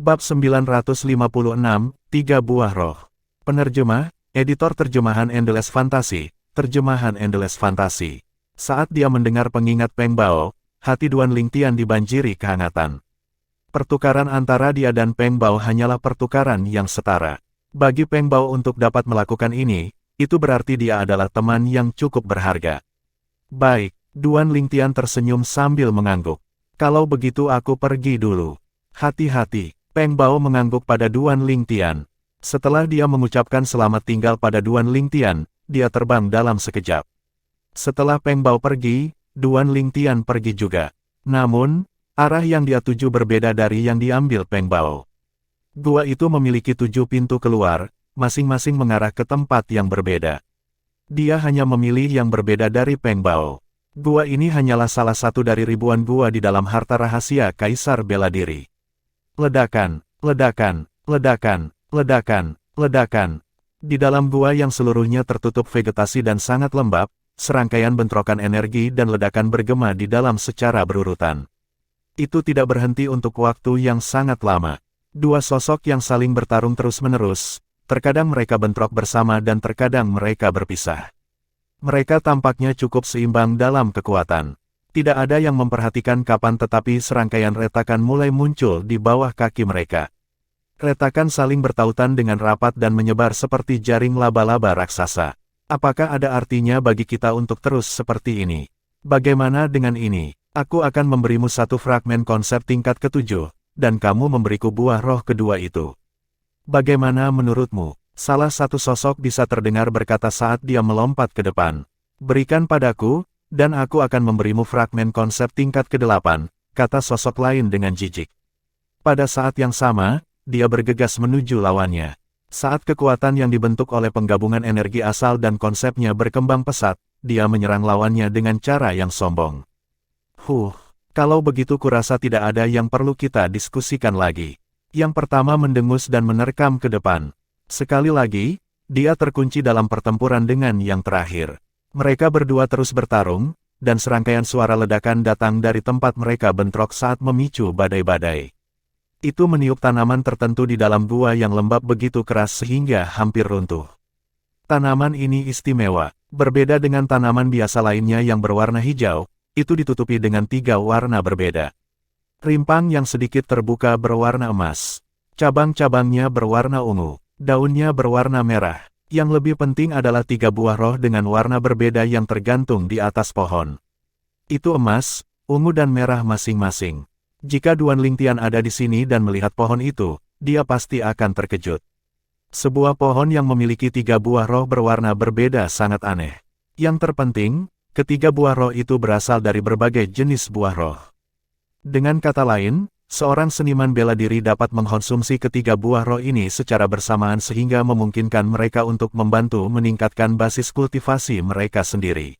Bab 956, Tiga Buah Roh. Penerjemah, Editor Terjemahan Endless Fantasy, Terjemahan Endless Fantasy. Saat dia mendengar pengingat Peng Bao, hati Duan Lingtian dibanjiri kehangatan. Pertukaran antara dia dan Peng Bao hanyalah pertukaran yang setara. Bagi Peng Bao untuk dapat melakukan ini, itu berarti dia adalah teman yang cukup berharga. Baik, Duan Lingtian tersenyum sambil mengangguk. Kalau begitu aku pergi dulu. Hati-hati. Peng Bao mengangguk pada Duan Lingtian. Setelah dia mengucapkan selamat tinggal pada Duan Lingtian, dia terbang dalam sekejap. Setelah Peng Bao pergi, Duan Lingtian pergi juga. Namun, arah yang dia tuju berbeda dari yang diambil Peng Bao. Gua itu memiliki 7 pintu keluar, masing-masing mengarah ke tempat yang berbeda. Dia hanya memilih yang berbeda dari Peng Bao. Gua ini hanyalah salah satu dari ribuan gua di dalam harta rahasia Kaisar Bela Diri. Ledakan, ledakan, ledakan, ledakan, ledakan. Di dalam gua yang seluruhnya tertutup vegetasi dan sangat lembab, serangkaian bentrokan energi dan ledakan bergema di dalam secara berurutan. Itu tidak berhenti untuk waktu yang sangat lama. Dua sosok yang saling bertarung terus-menerus, terkadang mereka bentrok bersama dan terkadang mereka berpisah. Mereka tampaknya cukup seimbang dalam kekuatan. Tidak ada yang memperhatikan kapan tetapi serangkaian retakan mulai muncul di bawah kaki mereka. Retakan saling bertautan dengan rapat dan menyebar seperti jaring laba-laba raksasa. Apakah ada artinya bagi kita untuk terus seperti ini? Bagaimana dengan ini? Aku akan memberimu satu fragmen konsep tingkat ke-7, dan kamu memberiku buah roh kedua itu. Bagaimana menurutmu? Salah satu sosok bisa terdengar berkata saat dia melompat ke depan. Berikan padaku, dan aku akan memberimu fragmen konsep tingkat ke-8, kata sosok lain dengan jijik. Pada saat yang sama, dia bergegas menuju lawannya. Saat kekuatan yang dibentuk oleh penggabungan energi asal dan konsepnya berkembang pesat, dia menyerang lawannya dengan cara yang sombong. Kalau begitu kurasa tidak ada yang perlu kita diskusikan lagi. Yang pertama mendengus dan menerkam ke depan. Sekali lagi, dia terkunci dalam pertempuran dengan yang terakhir. Mereka berdua terus bertarung, dan serangkaian suara ledakan datang dari tempat mereka bentrok saat memicu badai-badai. Itu meniup tanaman tertentu di dalam gua yang lembab begitu keras sehingga hampir runtuh. Tanaman ini istimewa, berbeda dengan tanaman biasa lainnya yang berwarna hijau, itu ditutupi dengan 3 warna berbeda. Rimpang yang sedikit terbuka berwarna emas. Cabang-cabangnya berwarna ungu, daunnya berwarna merah. Yang lebih penting adalah 3 buah roh dengan warna berbeda yang tergantung di atas pohon. Itu emas, ungu dan merah masing-masing. Jika Duan Lingtian ada di sini dan melihat pohon itu, dia pasti akan terkejut. Sebuah pohon yang memiliki 3 buah roh berwarna berbeda sangat aneh. Yang terpenting, ketiga buah roh itu berasal dari berbagai jenis buah roh. Dengan kata lain, seorang seniman bela diri dapat mengkonsumsi ketiga buah roh ini secara bersamaan sehingga memungkinkan mereka untuk membantu meningkatkan basis kultivasi mereka sendiri.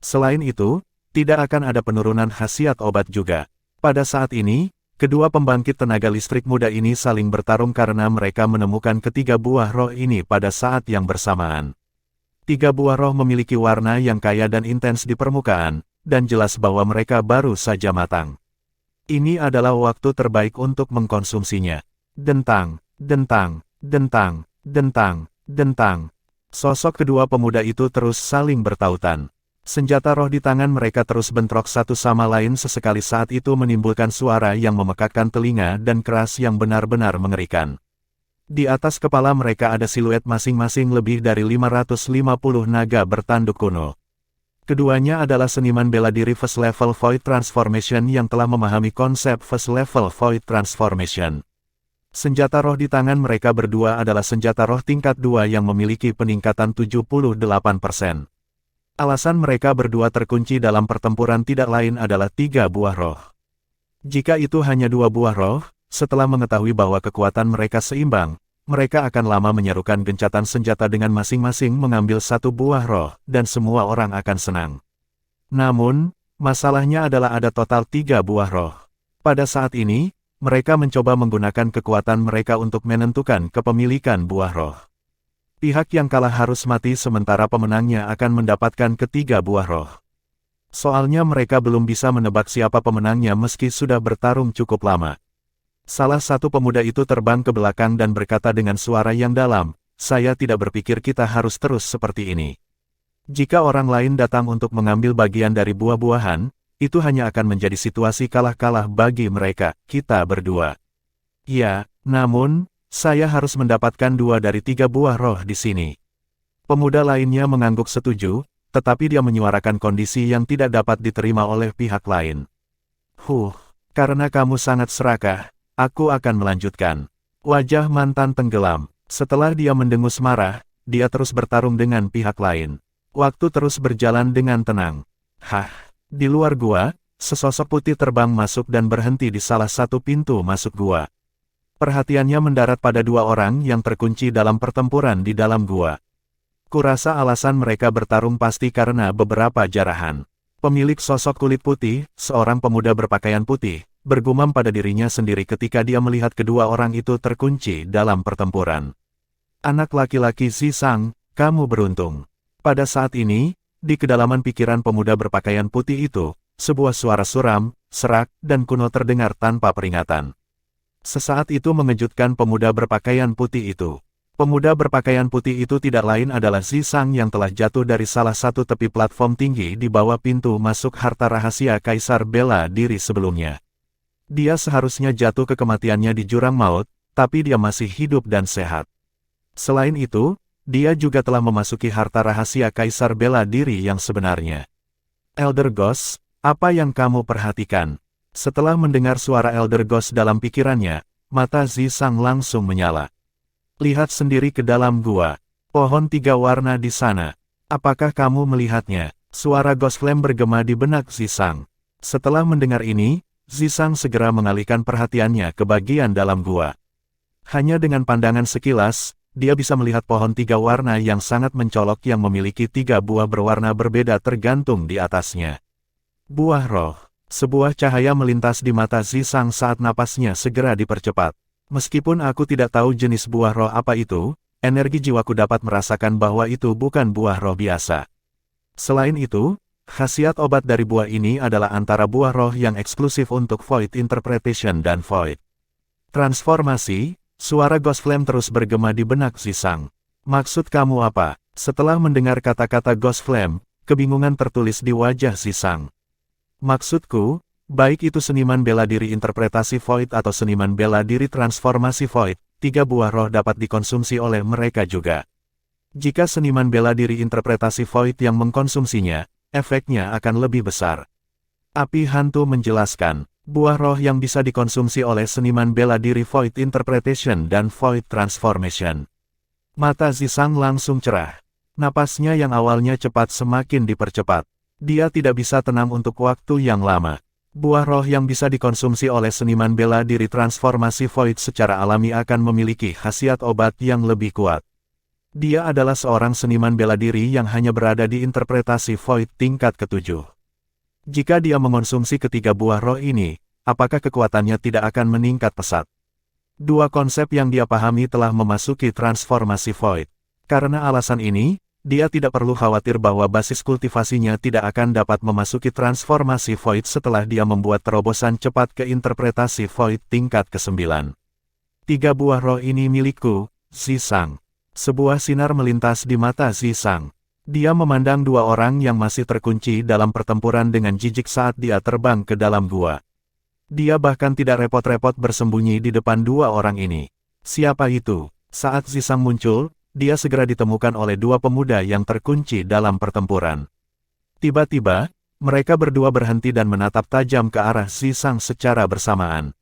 Selain itu, tidak akan ada penurunan khasiat obat juga. Pada saat ini, kedua pembangkit tenaga listrik muda ini saling bertarung karena mereka menemukan ketiga buah roh ini pada saat yang bersamaan. 3 buah roh memiliki warna yang kaya dan intens di permukaan, dan jelas bahwa mereka baru saja matang. Ini adalah waktu terbaik untuk mengkonsumsinya. Dentang, dentang, dentang, dentang, dentang. Sosok kedua pemuda itu terus saling bertautan. Senjata roh di tangan mereka terus bentrok satu sama lain sesekali saat itu menimbulkan suara yang memekakkan telinga dan keras yang benar-benar mengerikan. Di atas kepala mereka ada siluet masing-masing lebih dari 550 naga bertanduk kuno. Keduanya adalah seniman bela diri First Level Void Transformation yang telah memahami konsep First Level Void Transformation. Senjata roh di tangan mereka berdua adalah senjata roh tingkat 2 yang memiliki peningkatan 78%. Alasan mereka berdua terkunci dalam pertempuran tidak lain adalah 3 buah roh. Jika itu hanya 2 buah roh, setelah mengetahui bahwa kekuatan mereka seimbang, mereka akan lama menyerukan gencatan senjata dengan masing-masing mengambil 1 buah roh, dan semua orang akan senang. Namun, masalahnya adalah ada total 3 buah roh. Pada saat ini, mereka mencoba menggunakan kekuatan mereka untuk menentukan kepemilikan buah roh. Pihak yang kalah harus mati sementara pemenangnya akan mendapatkan ketiga buah roh. Soalnya mereka belum bisa menebak siapa pemenangnya meski sudah bertarung cukup lama. Salah satu pemuda itu terbang ke belakang dan berkata dengan suara yang dalam, "Saya tidak berpikir kita harus terus seperti ini. Jika orang lain datang untuk mengambil bagian dari buah-buahan, itu hanya akan menjadi situasi kalah-kalah bagi mereka, kita berdua. Ya, namun, saya harus mendapatkan 2 dari 3 buah roh di sini." Pemuda lainnya mengangguk setuju, tetapi dia menyuarakan kondisi yang tidak dapat diterima oleh pihak lain. Karena kamu sangat serakah, aku akan melanjutkan. Wajah mantan tenggelam. Setelah dia mendengus marah, dia terus bertarung dengan pihak lain. Waktu terus berjalan dengan tenang. Di luar gua, sesosok putih terbang masuk dan berhenti di salah satu pintu masuk gua. Perhatiannya mendarat pada 2 orang yang terkunci dalam pertempuran di dalam gua. Kurasa alasan mereka bertarung pasti karena beberapa jarahan. Pemilik sosok kulit putih, seorang pemuda berpakaian putih, bergumam pada dirinya sendiri ketika dia melihat kedua orang itu terkunci dalam pertempuran. Anak laki-laki Zisang, kamu beruntung. Pada saat ini, di kedalaman pikiran pemuda berpakaian putih itu, sebuah suara suram, serak, dan kuno terdengar tanpa peringatan. Sesaat itu mengejutkan pemuda berpakaian putih itu. Pemuda berpakaian putih itu tidak lain adalah Zisang yang telah jatuh dari salah satu tepi platform tinggi di bawah pintu masuk harta rahasia Kaisar Bela Diri sebelumnya. Dia seharusnya jatuh ke kematiannya di jurang maut, tapi dia masih hidup dan sehat. Selain itu, dia juga telah memasuki harta rahasia Kaisar Bela Diri yang sebenarnya. Elder Ghost, apa yang kamu perhatikan? Setelah mendengar suara Elder Ghost dalam pikirannya, mata Zisang langsung menyala. Lihat sendiri ke dalam gua. Pohon 3 warna di sana. Apakah kamu melihatnya? Suara Ghost Flame bergema di benak Zisang. Setelah mendengar ini, Zisang segera mengalihkan perhatiannya ke bagian dalam gua. Hanya dengan pandangan sekilas, dia bisa melihat pohon 3 warna yang sangat mencolok yang memiliki 3 buah berwarna berbeda tergantung di atasnya. Buah roh. Sebuah cahaya melintas di mata Zisang saat napasnya segera dipercepat. Meskipun aku tidak tahu jenis buah roh apa itu, energi jiwaku dapat merasakan bahwa itu bukan buah roh biasa. Selain itu, khasiat obat dari buah ini adalah antara buah roh yang eksklusif untuk Void Interpretation dan Void Transformasi. Suara Ghost Flame terus bergema di benak Zisang. Maksud kamu apa? Setelah mendengar kata-kata Ghost Flame, kebingungan tertulis di wajah Zisang. Maksudku, baik itu seniman bela diri interpretasi Void atau seniman bela diri transformasi Void, 3 buah roh dapat dikonsumsi oleh mereka juga. Jika seniman bela diri interpretasi Void yang mengkonsumsinya, efeknya akan lebih besar. Api Hantu menjelaskan, buah roh yang bisa dikonsumsi oleh seniman bela diri Void Interpretation dan Void Transformation. Mata Zisang langsung cerah. Napasnya yang awalnya cepat semakin dipercepat. Dia tidak bisa tenang untuk waktu yang lama. Buah roh yang bisa dikonsumsi oleh seniman bela diri transformasi Void secara alami akan memiliki khasiat obat yang lebih kuat. Dia adalah seorang seniman bela diri yang hanya berada di interpretasi Void tingkat ke-7. Jika dia mengonsumsi ketiga buah roh ini, apakah kekuatannya tidak akan meningkat pesat? 2 konsep yang dia pahami telah memasuki transformasi Void. Karena alasan ini, dia tidak perlu khawatir bahwa basis kultivasinya tidak akan dapat memasuki transformasi Void setelah dia membuat terobosan cepat ke interpretasi Void tingkat ke-9. 3 buah roh ini milikku, Zisang. Sebuah sinar melintas di mata Zisang. Dia memandang 2 orang yang masih terkunci dalam pertempuran dengan jijik saat dia terbang ke dalam gua. Dia bahkan tidak repot-repot bersembunyi di depan 2 orang ini. Siapa itu? Saat Zisang muncul, dia segera ditemukan oleh 2 pemuda yang terkunci dalam pertempuran. Tiba-tiba, mereka berdua berhenti dan menatap tajam ke arah Zisang secara bersamaan.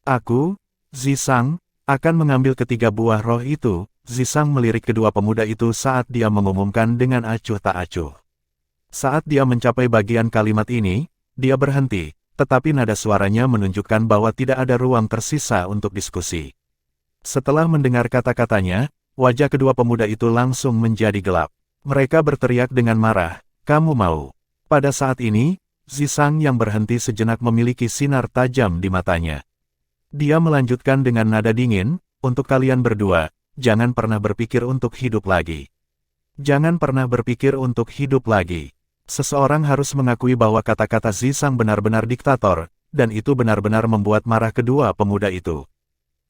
Aku, Zisang, akan mengambil ketiga buah roh itu. Zisang melirik kedua pemuda itu saat dia mengumumkan dengan acuh tak acuh. Saat dia mencapai bagian kalimat ini, dia berhenti, tetapi nada suaranya menunjukkan bahwa tidak ada ruang tersisa untuk diskusi. Setelah mendengar kata-katanya, wajah kedua pemuda itu langsung menjadi gelap. Mereka berteriak dengan marah, "Kamu mau?" Pada saat ini, Zisang yang berhenti sejenak memiliki sinar tajam di matanya. Dia melanjutkan dengan nada dingin, "Untuk kalian berdua, jangan pernah berpikir untuk hidup lagi. Jangan pernah berpikir untuk hidup lagi." Seseorang harus mengakui bahwa kata-kata Zisang benar-benar diktator, dan itu benar-benar membuat marah kedua pemuda itu.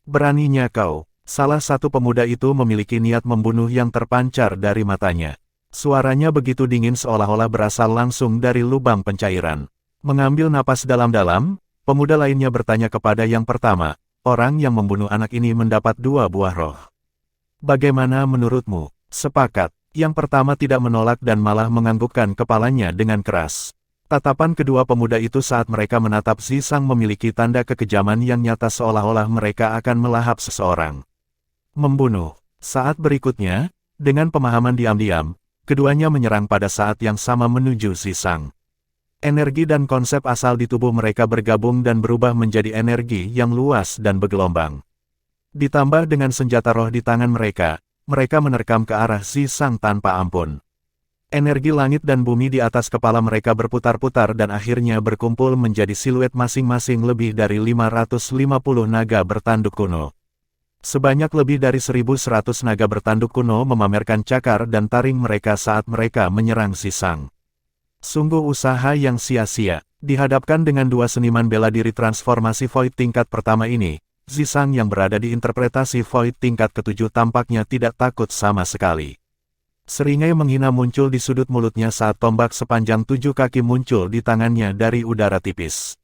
Beraninya kau, salah satu pemuda itu memiliki niat membunuh yang terpancar dari matanya. Suaranya begitu dingin seolah-olah berasal langsung dari lubang pencairan. Mengambil napas dalam-dalam, pemuda lainnya bertanya kepada yang pertama, orang yang membunuh anak ini mendapat 2 buah roh. Bagaimana menurutmu? Sepakat. Yang pertama tidak menolak dan malah menganggukkan kepalanya dengan keras. Tatapan kedua pemuda itu saat mereka menatap Zisang memiliki tanda kekejaman yang nyata seolah-olah mereka akan melahap seseorang. Membunuh. Saat berikutnya, dengan pemahaman diam-diam, keduanya menyerang pada saat yang sama menuju Zisang. Energi dan konsep asal di tubuh mereka bergabung dan berubah menjadi energi yang luas dan bergelombang. Ditambah dengan senjata roh di tangan mereka menerkam ke arah Zisang tanpa ampun. Energi langit dan bumi di atas kepala mereka berputar-putar dan akhirnya berkumpul menjadi siluet masing-masing lebih dari 550 naga bertanduk kuno. Sebanyak lebih dari 1.100 naga bertanduk kuno memamerkan cakar dan taring mereka saat mereka menyerang Zisang. Sungguh usaha yang sia-sia. Dihadapkan dengan 2 seniman bela diri transformasi Void tingkat pertama ini, Zisang yang berada di interpretasi Void tingkat ke-7 tampaknya tidak takut sama sekali. Seringai menghina muncul di sudut mulutnya saat tombak sepanjang 7 kaki muncul di tangannya dari udara tipis.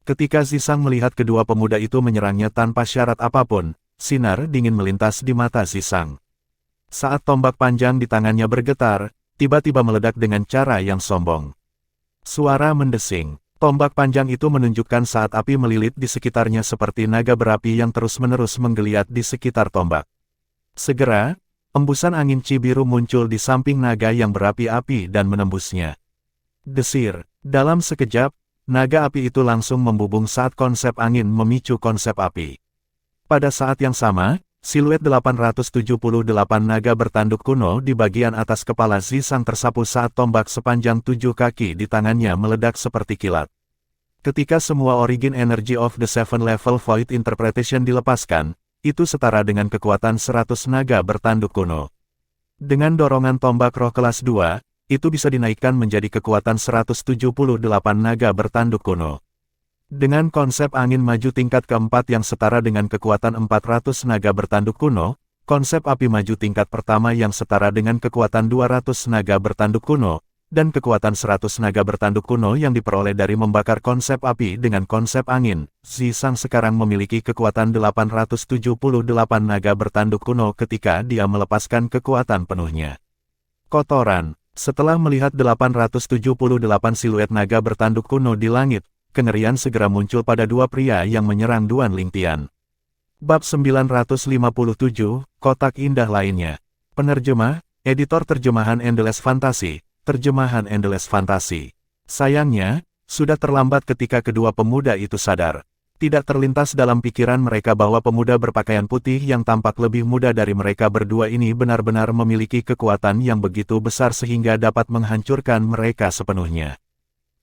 Ketika Zisang melihat kedua pemuda itu menyerangnya tanpa syarat apapun, sinar dingin melintas di mata Zisang. Saat tombak panjang di tangannya bergetar, tiba-tiba meledak dengan cara yang sombong. Suara mendesing. Tombak panjang itu menunjukkan saat api melilit di sekitarnya seperti naga berapi yang terus-menerus menggeliat di sekitar tombak. Segera, embusan angin cibiru muncul di samping naga yang berapi-api dan menembusnya. Desir. Dalam sekejap, naga api itu langsung membubung saat konsep angin memicu konsep api. Pada saat yang sama, siluet 878 naga bertanduk kuno di bagian atas kepala Zisang tersapu saat tombak sepanjang 7 kaki di tangannya meledak seperti kilat. Ketika semua origin energy of the 7 level Void Interpretation dilepaskan, itu setara dengan kekuatan 100 naga bertanduk kuno. Dengan dorongan tombak roh kelas 2, itu bisa dinaikkan menjadi kekuatan 178 naga bertanduk kuno. Dengan konsep angin maju tingkat keempat yang setara dengan kekuatan 400 naga bertanduk kuno, konsep api maju tingkat pertama yang setara dengan kekuatan 200 naga bertanduk kuno, dan kekuatan 100 naga bertanduk kuno yang diperoleh dari membakar konsep api dengan konsep angin, Zisang sekarang memiliki kekuatan 878 naga bertanduk kuno ketika dia melepaskan kekuatan penuhnya. Kotoran. Setelah melihat 878 siluet naga bertanduk kuno di langit, kengerian segera muncul pada dua pria yang menyerang Duan Lingtian. Bab 957, Kotak Indah Lainnya. Penerjemah, Editor Terjemahan Endless Fantasy, Terjemahan Endless Fantasy. Sayangnya, sudah terlambat ketika kedua pemuda itu sadar. Tidak terlintas dalam pikiran mereka bahwa pemuda berpakaian putih yang tampak lebih muda dari mereka berdua ini benar-benar memiliki kekuatan yang begitu besar sehingga dapat menghancurkan mereka sepenuhnya.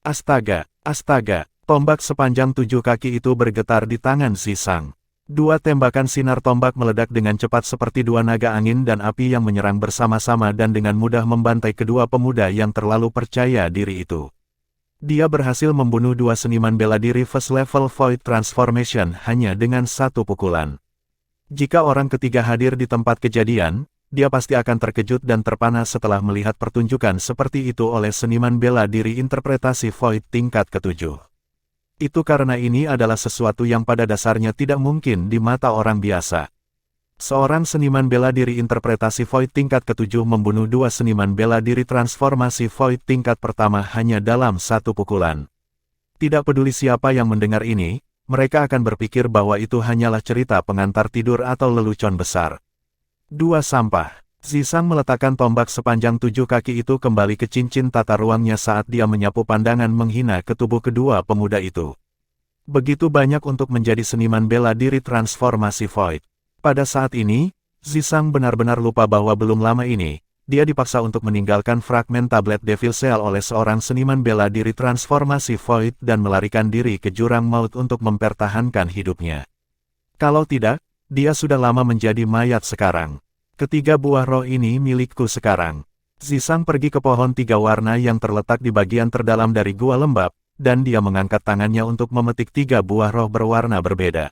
Astaga, astaga, tombak sepanjang 7 kaki itu bergetar di tangan Zisang. Dua tembakan sinar tombak meledak dengan cepat seperti dua naga angin dan api yang menyerang bersama-sama dan dengan mudah membantai kedua pemuda yang terlalu percaya diri itu. Dia berhasil membunuh dua seniman bela diri first level Void Transformation hanya dengan satu pukulan. Jika orang ketiga hadir di tempat kejadian, dia pasti akan terkejut dan terpana setelah melihat pertunjukan seperti itu oleh seniman bela diri interpretasi Void tingkat ke-7. Itu karena ini adalah sesuatu yang pada dasarnya tidak mungkin di mata orang biasa. Seorang seniman bela diri interpretasi Void tingkat ke-7 membunuh dua seniman bela diri transformasi Void tingkat pertama hanya dalam satu pukulan. Tidak peduli siapa yang mendengar ini, mereka akan berpikir bahwa itu hanyalah cerita pengantar tidur atau lelucon besar. Dua sampah. Zisang meletakkan tombak sepanjang 7 kaki itu kembali ke cincin tata ruangnya saat dia menyapu pandangan menghina ke tubuh kedua pemuda itu. Begitu banyak untuk menjadi seniman bela diri transformasi Void. Pada saat ini, Zisang benar-benar lupa bahwa belum lama ini, dia dipaksa untuk meninggalkan fragmen tablet Devil Cell oleh seorang seniman bela diri transformasi Void dan melarikan diri ke jurang maut untuk mempertahankan hidupnya. Kalau tidak, dia sudah lama menjadi mayat sekarang. Ketiga buah roh ini milikku sekarang. Zisang pergi ke pohon tiga warna yang terletak di bagian terdalam dari gua lembab, dan dia mengangkat tangannya untuk memetik 3 buah roh berwarna berbeda.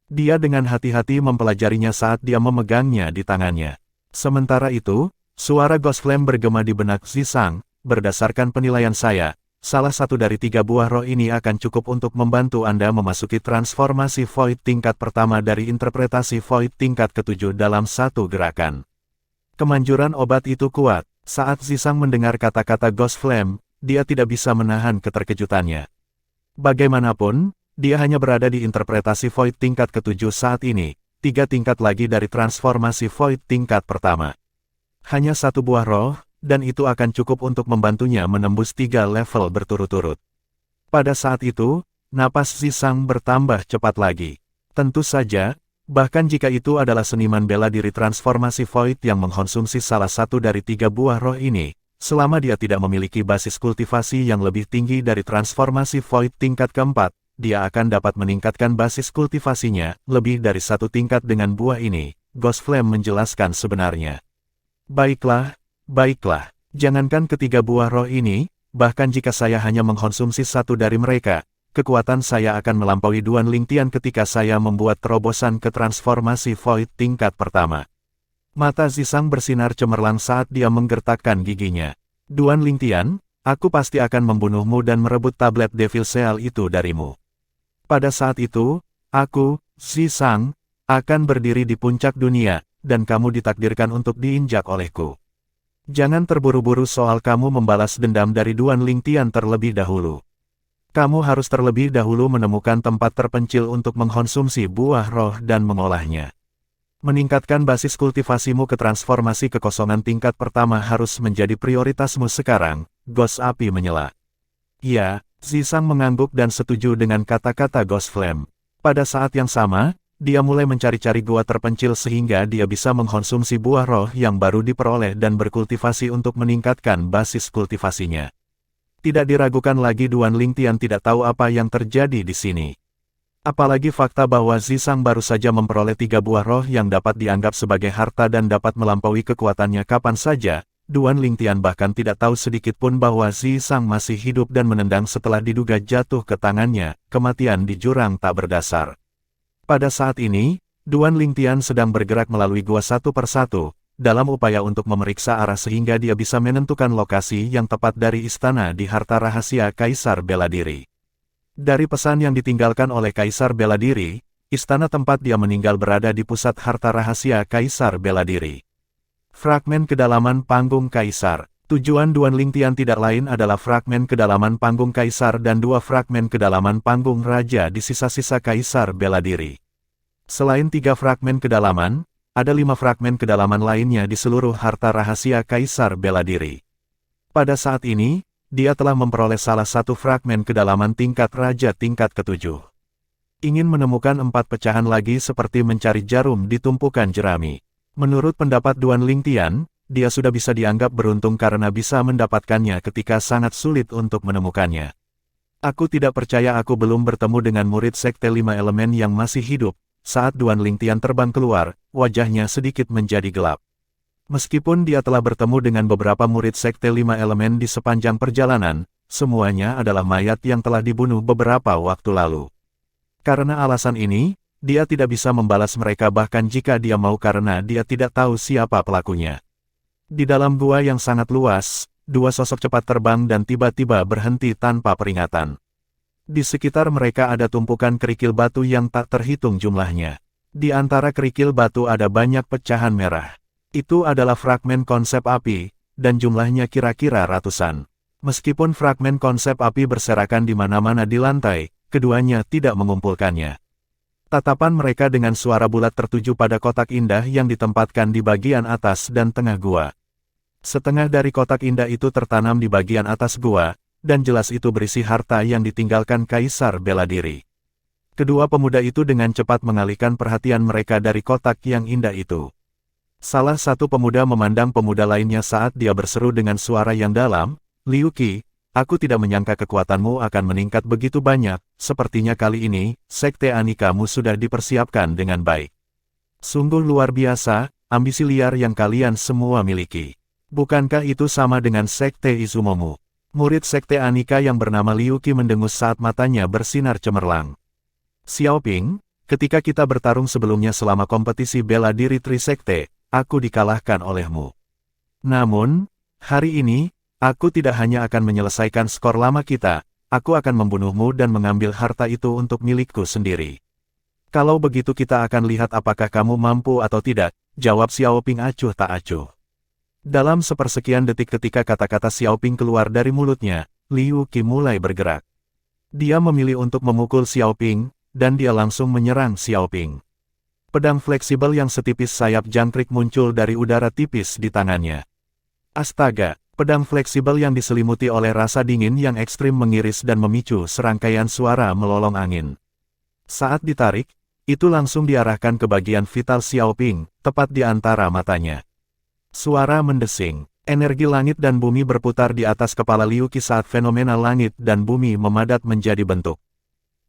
Dia dengan hati-hati mempelajarinya saat dia memegangnya di tangannya. Sementara itu, suara Ghost Flame bergema di benak Zisang, berdasarkan penilaian saya, salah satu dari 3 buah roh ini akan cukup untuk membantu Anda memasuki transformasi Void tingkat pertama dari interpretasi Void tingkat ke-7 dalam satu gerakan. Kemanjuran obat itu kuat. Saat Zisang mendengar kata-kata Ghost Flame, dia tidak bisa menahan keterkejutannya. Bagaimanapun, dia hanya berada di interpretasi Void tingkat ke-7 saat ini, 3 tingkat lagi dari transformasi Void tingkat pertama. Hanya 1 buah roh, dan itu akan cukup untuk membantunya menembus 3 level berturut-turut. Pada saat itu, napas Zisang bertambah cepat lagi. Tentu saja, bahkan jika itu adalah seniman bela diri transformasi Void yang mengkonsumsi salah satu dari 3 buah roh ini, selama dia tidak memiliki basis kultivasi yang lebih tinggi dari transformasi Void tingkat keempat, dia akan dapat meningkatkan basis kultivasinya lebih dari 1 tingkat dengan buah ini, Ghost Flame menjelaskan sebenarnya. Baiklah, jangankan ketiga buah roh ini, bahkan jika saya hanya mengkonsumsi 1 dari mereka, kekuatan saya akan melampaui Duan Lingtian ketika saya membuat terobosan ke transformasi Void tingkat pertama. Mata Zisang bersinar cemerlang saat dia menggertakkan giginya. Duan Lingtian, aku pasti akan membunuhmu dan merebut tablet Devil Seal itu darimu. Pada saat itu, aku, Zisang, akan berdiri di puncak dunia, dan kamu ditakdirkan untuk diinjak olehku. Jangan terburu-buru soal kamu membalas dendam dari Duan Lingtian terlebih dahulu. Kamu harus terlebih dahulu menemukan tempat terpencil untuk mengkonsumsi buah roh dan mengolahnya. Meningkatkan basis kultivasimu ke transformasi kekosongan tingkat pertama harus menjadi prioritasmu sekarang, Ghost Api menyela. Ya, Zisang mengangguk dan setuju dengan kata-kata Ghost Flame. Pada saat yang sama, dia mulai mencari-cari gua terpencil sehingga dia bisa mengkonsumsi buah roh yang baru diperoleh dan berkultivasi untuk meningkatkan basis kultivasinya. Tidak diragukan lagi Duan Lingtian tidak tahu apa yang terjadi di sini. Apalagi fakta bahwa Zisang baru saja memperoleh 3 buah roh yang dapat dianggap sebagai harta dan dapat melampaui kekuatannya kapan saja, Duan Lingtian bahkan tidak tahu sedikit pun bahwa Zisang masih hidup dan menendang setelah diduga jatuh ke tangannya, kematian di jurang tak berdasar. Pada saat ini, Duan Lingtian sedang bergerak melalui gua satu persatu, dalam upaya untuk memeriksa arah sehingga dia bisa menentukan lokasi yang tepat dari istana di harta rahasia Kaisar Bela Diri. Dari pesan yang ditinggalkan oleh Kaisar Bela Diri, istana tempat dia meninggal berada di pusat harta rahasia Kaisar Bela Diri. Fragmen kedalaman panggung Kaisar. Tujuan Duan Lingtian tidak lain adalah fragmen kedalaman panggung Kaisar dan 2 fragmen kedalaman panggung Raja di sisa-sisa Kaisar Bela Diri. Selain 3 fragmen kedalaman, ada 5 fragmen kedalaman lainnya di seluruh harta rahasia Kaisar Bela Diri. Pada saat ini, dia telah memperoleh salah satu fragmen kedalaman tingkat Raja tingkat ke-7. Ingin menemukan 4 pecahan lagi seperti mencari jarum di tumpukan jerami. Menurut pendapat Duan Lingtian, dia sudah bisa dianggap beruntung karena bisa mendapatkannya ketika sangat sulit untuk menemukannya. Aku tidak percaya aku belum bertemu dengan murid Sekte 5 Elemen yang masih hidup. Saat Duan Lingtian terbang keluar, wajahnya sedikit menjadi gelap. Meskipun dia telah bertemu dengan beberapa murid Sekte 5 Elemen di sepanjang perjalanan, semuanya adalah mayat yang telah dibunuh beberapa waktu lalu. Karena alasan ini, dia tidak bisa membalas mereka bahkan jika dia mau karena dia tidak tahu siapa pelakunya. Di dalam gua yang sangat luas, 2 sosok cepat terbang dan tiba-tiba berhenti tanpa peringatan. Di sekitar mereka ada tumpukan kerikil batu yang tak terhitung jumlahnya. Di antara kerikil batu ada banyak pecahan merah. Itu adalah fragmen konsep api, dan jumlahnya kira-kira ratusan. Meskipun fragmen konsep api berserakan di mana-mana di lantai, keduanya tidak mengumpulkannya. Tatapan mereka dengan suara bulat tertuju pada kotak indah yang ditempatkan di bagian atas dan tengah gua. Setengah dari kotak indah itu tertanam di bagian atas gua, dan jelas itu berisi harta yang ditinggalkan Kaisar Bela Diri. Kedua pemuda itu dengan cepat mengalihkan perhatian mereka dari kotak yang indah itu. Salah satu pemuda memandang pemuda lainnya saat dia berseru dengan suara yang dalam, "Liu Qi, aku tidak menyangka kekuatanmu akan meningkat begitu banyak, sepertinya kali ini, Sekte Anikamu sudah dipersiapkan dengan baik. Sungguh luar biasa, ambisi liar yang kalian semua miliki. Bukankah itu sama dengan Sekte Izumomu?" Murid Sekte Anika yang bernama Liu Qi mendengus saat matanya bersinar cemerlang. Xiaoping, ketika kita bertarung sebelumnya selama kompetisi bela diri Tri Sekte, aku dikalahkan olehmu. Namun, hari ini, aku tidak hanya akan menyelesaikan skor lama kita, aku akan membunuhmu dan mengambil harta itu untuk milikku sendiri. Kalau begitu kita akan lihat apakah kamu mampu atau tidak, jawab Xiaoping acuh tak acuh. Dalam sepersekian detik ketika kata-kata Xiaoping keluar dari mulutnya, Liu Qi mulai bergerak. Dia memilih untuk memukul Xiaoping, dan dia langsung menyerang Xiaoping. Pedang fleksibel yang setipis sayap jangkrik muncul dari udara tipis di tangannya. Astaga, pedang fleksibel yang diselimuti oleh rasa dingin yang ekstrim mengiris dan memicu serangkaian suara melolong angin. Saat ditarik, itu langsung diarahkan ke bagian vital Xiaoping, tepat di antara matanya. Suara mendesing, energi langit dan bumi berputar di atas kepala Liu Qi saat fenomena langit dan bumi memadat menjadi bentuk.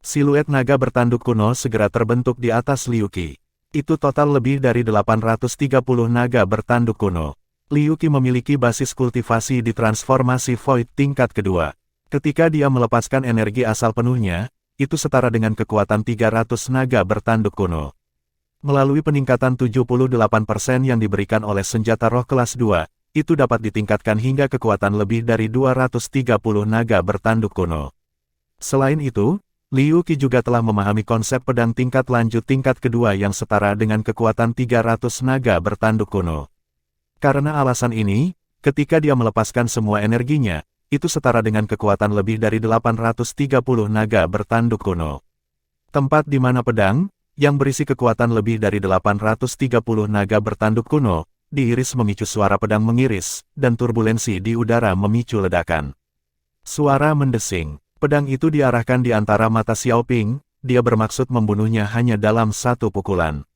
Siluet naga bertanduk kuno segera terbentuk di atas Liu Qi. Itu total lebih dari 830 naga bertanduk kuno. Liu Qi memiliki basis kultivasi di transformasi Void tingkat kedua. Ketika dia melepaskan energi asal penuhnya, itu setara dengan kekuatan 300 naga bertanduk kuno. Melalui peningkatan 78% yang diberikan oleh senjata roh kelas 2, itu dapat ditingkatkan hingga kekuatan lebih dari 230 naga bertanduk kuno. Selain itu, Liu Qi juga telah memahami konsep pedang tingkat lanjut tingkat kedua yang setara dengan kekuatan 300 naga bertanduk kuno. Karena alasan ini, ketika dia melepaskan semua energinya, itu setara dengan kekuatan lebih dari 830 naga bertanduk kuno. Tempat di mana pedang, yang berisi kekuatan lebih dari 830 naga bertanduk kuno, diiris memicu suara pedang mengiris, dan turbulensi di udara memicu ledakan. Suara mendesing, pedang itu diarahkan di antara mata Xiaoping, dia bermaksud membunuhnya hanya dalam satu pukulan.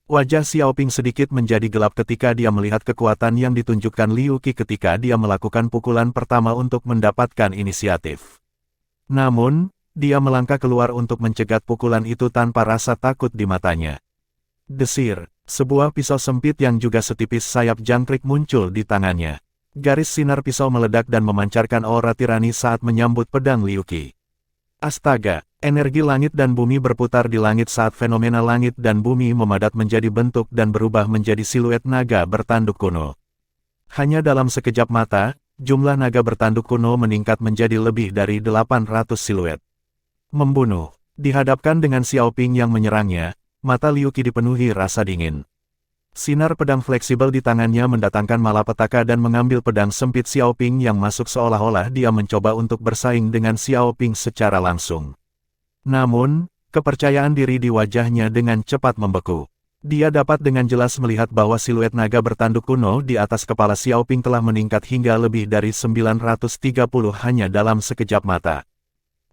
Wajah Xiaoping sedikit menjadi gelap ketika dia melihat kekuatan yang ditunjukkan Liu Qi ketika dia melakukan pukulan pertama untuk mendapatkan inisiatif. Namun, dia melangkah keluar untuk mencegat pukulan itu tanpa rasa takut di matanya. Desir, sebuah pisau sempit yang juga setipis sayap jangkrik muncul di tangannya. Garis sinar pisau meledak dan memancarkan aura tirani saat menyambut pedang Liu Qi. Astaga, energi langit dan bumi berputar di langit saat fenomena langit dan bumi memadat menjadi bentuk dan berubah menjadi siluet naga bertanduk kuno. Hanya dalam sekejap mata, jumlah naga bertanduk kuno meningkat menjadi lebih dari 800 siluet. Membunuh. Dihadapkan dengan Xiaoping yang menyerangnya, mata Liu Qi dipenuhi rasa dingin. Sinar pedang fleksibel di tangannya mendatangkan malapetaka dan mengambil pedang sempit Xiaoping yang masuk seolah-olah dia mencoba untuk bersaing dengan Xiaoping secara langsung. Namun, kepercayaan diri di wajahnya dengan cepat membeku. Dia dapat dengan jelas melihat bahwa siluet naga bertanduk kuno di atas kepala Xiaoping telah meningkat hingga lebih dari 930 hanya dalam sekejap mata.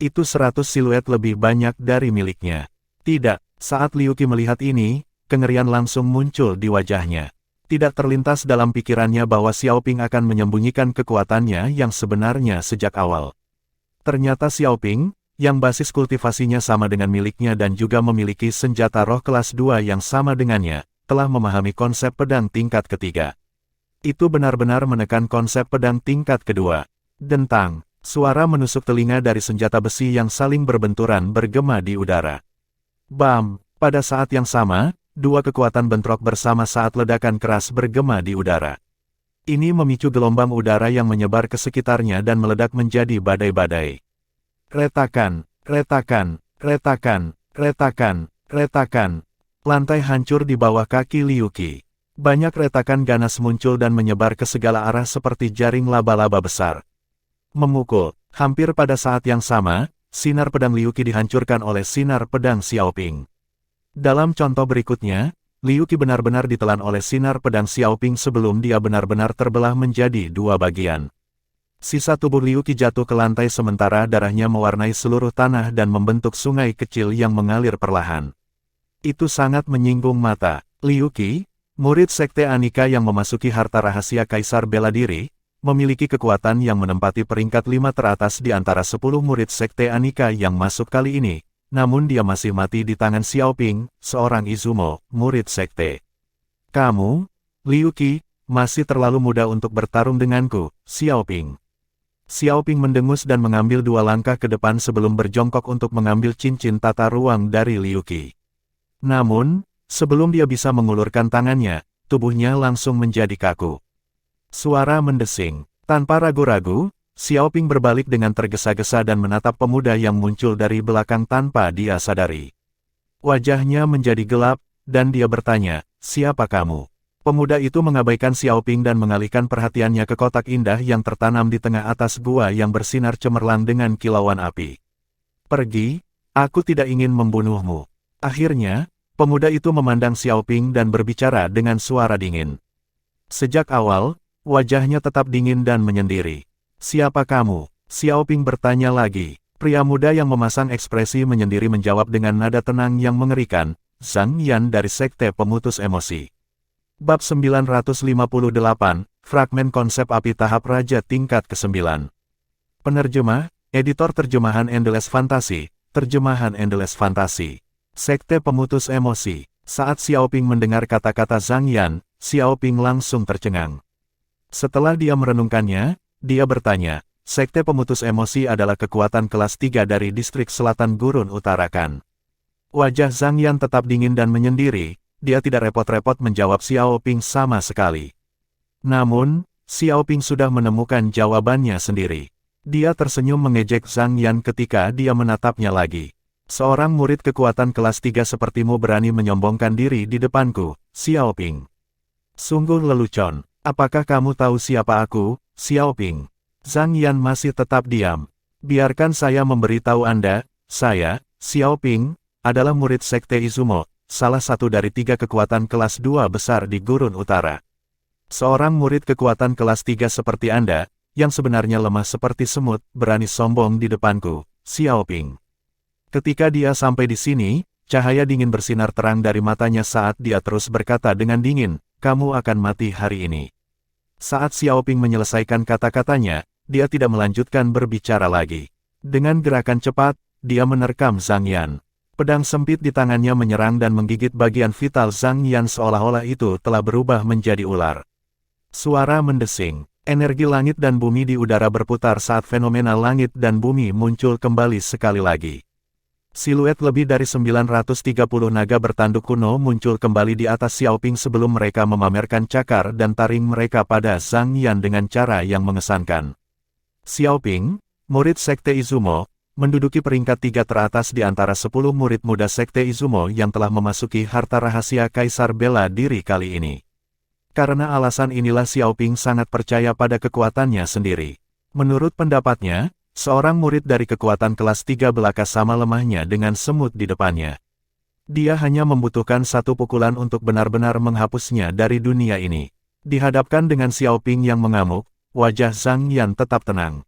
Itu 100 siluet lebih banyak dari miliknya. Tidak, saat Liu Qi melihat ini, kengerian langsung muncul di wajahnya. Tidak terlintas dalam pikirannya bahwa Xiaoping akan menyembunyikan kekuatannya yang sebenarnya sejak awal. Ternyata Xiaoping, yang basis kultivasinya sama dengan miliknya dan juga memiliki senjata roh kelas 2 yang sama dengannya, telah memahami konsep pedang tingkat ketiga. Itu benar-benar menekan konsep pedang tingkat kedua. Dentang. Suara menusuk telinga dari senjata besi yang saling berbenturan bergema di udara. Bam! Pada saat yang sama, dua kekuatan bentrok bersama saat ledakan keras bergema di udara. Ini memicu gelombang udara yang menyebar ke sekitarnya dan meledak menjadi badai-badai. Retakan, retakan, retakan, retakan, retakan. Lantai hancur di bawah kaki Liu Qi. Banyak retakan ganas muncul dan menyebar ke segala arah seperti jaring laba-laba besar. Memukul, hampir pada saat yang sama, sinar pedang Liu Qi dihancurkan oleh sinar pedang Xiaoping. Dalam contoh berikutnya, Liu Qi benar-benar ditelan oleh sinar pedang Xiaoping sebelum dia benar-benar terbelah menjadi dua bagian. Sisa tubuh Liu Qi jatuh ke lantai sementara darahnya mewarnai seluruh tanah dan membentuk sungai kecil yang mengalir perlahan. Itu sangat menyinggung mata. Liu Qi, murid Sekte Anika yang memasuki harta rahasia Kaisar Bela Diri, memiliki kekuatan yang menempati peringkat 5 teratas di antara 10 murid Sekte Anika yang masuk kali ini, namun dia masih mati di tangan Xiaoping, seorang Izumo, murid Sekte. Kamu, Liu Qi, masih terlalu muda untuk bertarung denganku, Xiaoping. Xiaoping mendengus dan mengambil 2 langkah ke depan sebelum berjongkok untuk mengambil cincin tata ruang dari Liu Qi. Namun, sebelum dia bisa mengulurkan tangannya, tubuhnya langsung menjadi kaku. Suara mendesing. Tanpa ragu-ragu, Xiaoping berbalik dengan tergesa-gesa dan menatap pemuda yang muncul dari belakang tanpa dia sadari. Wajahnya menjadi gelap, dan dia bertanya, "Siapa kamu?" Pemuda itu mengabaikan Xiaoping dan mengalihkan perhatiannya ke kotak indah yang tertanam di tengah atas gua yang bersinar cemerlang dengan kilauan api. "Pergi, aku tidak ingin membunuhmu." Akhirnya, pemuda itu memandang Xiaoping dan berbicara dengan suara dingin. Sejak awal, wajahnya tetap dingin dan menyendiri. "Siapa kamu?" Xiaoping bertanya lagi. Pria muda yang memasang ekspresi menyendiri menjawab dengan nada tenang yang mengerikan, "Zhang Yan dari Sekte Pemutus Emosi." Bab 958, Fragmen Konsep Api Tahap Raja Tingkat ke-9. Penerjemah, Editor Terjemahan Endless Fantasy, Terjemahan Endless Fantasy. Sekte Pemutus Emosi. Saat Xiaoping mendengar kata-kata Zhang Yan, Xiaoping langsung tercengang. Setelah dia merenungkannya, dia bertanya, Sekte Pemutus Emosi adalah kekuatan kelas 3 dari distrik selatan Gurun Utara kan? Wajah Zhang Yan tetap dingin dan menyendiri. Dia tidak repot-repot menjawab Xiaoping sama sekali. Namun, Xiaoping sudah menemukan jawabannya sendiri. Dia tersenyum mengejek Zhang Yan ketika dia menatapnya lagi. "Seorang murid kekuatan kelas 3 sepertimu berani menyombongkan diri di depanku, Xiaoping. Sungguh lelucon. Apakah kamu tahu siapa aku, Xiaoping?" Zhang Yan masih tetap diam. "Biarkan saya memberitahu Anda, saya, Xiaoping, adalah murid Sekte Izumo, salah satu dari 3 kekuatan kelas 2 besar di Gurun Utara. Seorang murid kekuatan kelas 3 seperti Anda, yang sebenarnya lemah seperti semut, berani sombong di depanku, Xiaoping." Ketika dia sampai di sini, cahaya dingin bersinar terang dari matanya saat dia terus berkata dengan dingin, "Kamu akan mati hari ini." Saat Xiaoping menyelesaikan kata-katanya, dia tidak melanjutkan berbicara lagi. Dengan gerakan cepat, dia menerkam Zhang Yan. Pedang sempit di tangannya menyerang dan menggigit bagian vital Zhang Yan seolah-olah itu telah berubah menjadi ular. Suara mendesing. Energi langit dan bumi di udara berputar saat fenomena langit dan bumi muncul kembali sekali lagi. Siluet lebih dari 930 naga bertanduk kuno muncul kembali di atas Xiaoping sebelum mereka memamerkan cakar dan taring mereka pada Zhang Yan dengan cara yang mengesankan. Xiaoping, murid Sekte Izumo, menduduki peringkat 3 teratas di antara 10 murid muda Sekte Izumo yang telah memasuki harta rahasia Kaisar Bela Diri kali ini. Karena alasan inilah Xiaoping sangat percaya pada kekuatannya sendiri. Menurut pendapatnya, seorang murid dari kekuatan kelas 3 belaka sama lemahnya dengan semut di depannya. Dia hanya membutuhkan satu pukulan untuk benar-benar menghapusnya dari dunia ini. Dihadapkan dengan Xiaoping yang mengamuk, wajah Zhang Yan tetap tenang.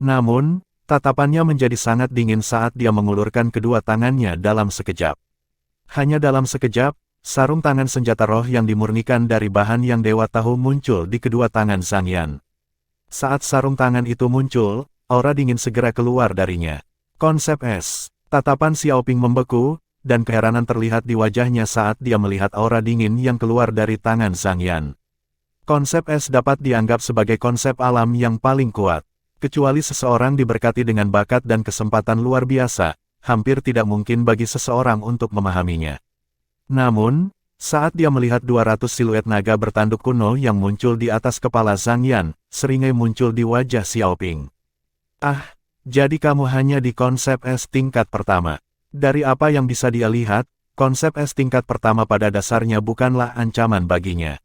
Namun, tatapannya menjadi sangat dingin saat dia mengulurkan kedua tangannya dalam sekejap. Hanya dalam sekejap, sarung tangan senjata roh yang dimurnikan dari bahan yang Dewa Tahu muncul di kedua tangan Zhang Yan. Saat sarung tangan itu muncul, aura dingin segera keluar darinya. Konsep es. Tatapan Xiaoping membeku, dan keheranan terlihat di wajahnya saat dia melihat aura dingin yang keluar dari tangan Zhang Yan. Konsep es dapat dianggap sebagai konsep alam yang paling kuat. Kecuali seseorang diberkati dengan bakat dan kesempatan luar biasa, hampir tidak mungkin bagi seseorang untuk memahaminya. Namun, saat dia melihat 200 siluet naga bertanduk kuno yang muncul di atas kepala Zhang Yan, seringai muncul di wajah Xiaoping. "Ah, jadi kamu hanya di konsep es tingkat pertama." Dari apa yang bisa dia lihat, konsep es tingkat pertama pada dasarnya bukanlah ancaman baginya.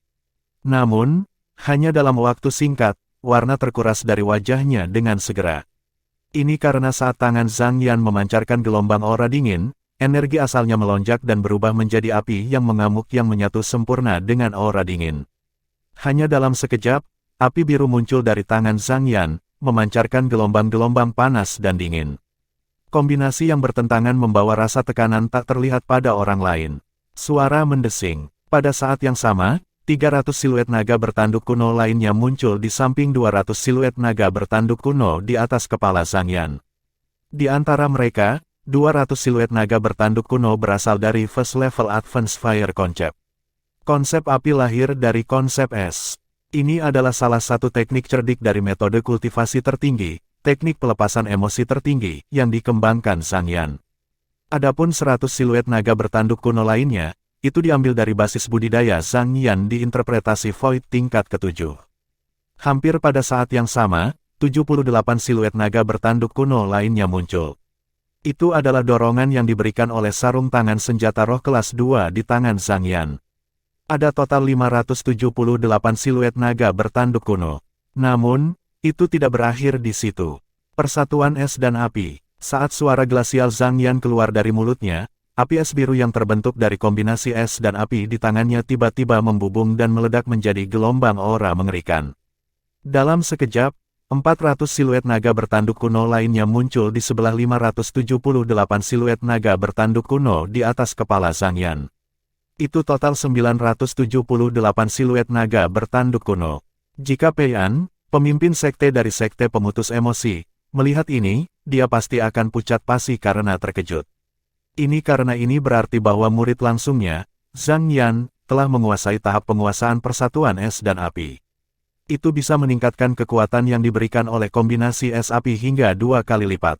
Namun, hanya dalam waktu singkat, warna terkuras dari wajahnya dengan segera. Ini karena saat tangan Zhang Yan memancarkan gelombang aura dingin, energi asalnya melonjak dan berubah menjadi api yang mengamuk yang menyatu sempurna dengan aura dingin. Hanya dalam sekejap, api biru muncul dari tangan Zhang Yan, memancarkan gelombang-gelombang panas dan dingin. Kombinasi yang bertentangan membawa rasa tekanan tak terlihat pada orang lain. Suara mendesing. Pada saat yang sama, 300 siluet naga bertanduk kuno lainnya muncul di samping 200 siluet naga bertanduk kuno di atas kepala Zhang Yan. Di antara mereka, 200 siluet naga bertanduk kuno berasal dari First Level Advanced Fire Concept. Konsep api lahir dari konsep es. Ini adalah salah satu teknik cerdik dari metode kultivasi tertinggi, teknik pelepasan emosi tertinggi, yang dikembangkan Zhang Yan. Adapun 100 siluet naga bertanduk kuno lainnya, itu diambil dari basis budidaya Zhang Yan di interpretasi Void tingkat ke-7. Hampir pada saat yang sama, 78 siluet naga bertanduk kuno lainnya muncul. Itu adalah dorongan yang diberikan oleh sarung tangan senjata roh kelas 2 di tangan Zhang Yan. Ada total 578 siluet naga bertanduk kuno. Namun, itu tidak berakhir di situ. Persatuan es dan api. Saat suara glasial Zhang Yan keluar dari mulutnya, api es biru yang terbentuk dari kombinasi es dan api di tangannya tiba-tiba membubung dan meledak menjadi gelombang aura mengerikan. Dalam sekejap, 400 siluet naga bertanduk kuno lainnya muncul di sebelah 578 siluet naga bertanduk kuno di atas kepala Zhang Yan. Itu total 978 siluet naga bertanduk kuno. Jika Peian, pemimpin sekte dari sekte pemutus emosi, melihat ini, dia pasti akan pucat pasi karena terkejut. Karena ini berarti bahwa murid langsungnya, Zhang Yan, telah menguasai tahap penguasaan persatuan es dan api. Itu bisa meningkatkan kekuatan yang diberikan oleh kombinasi es api hingga 2 kali lipat.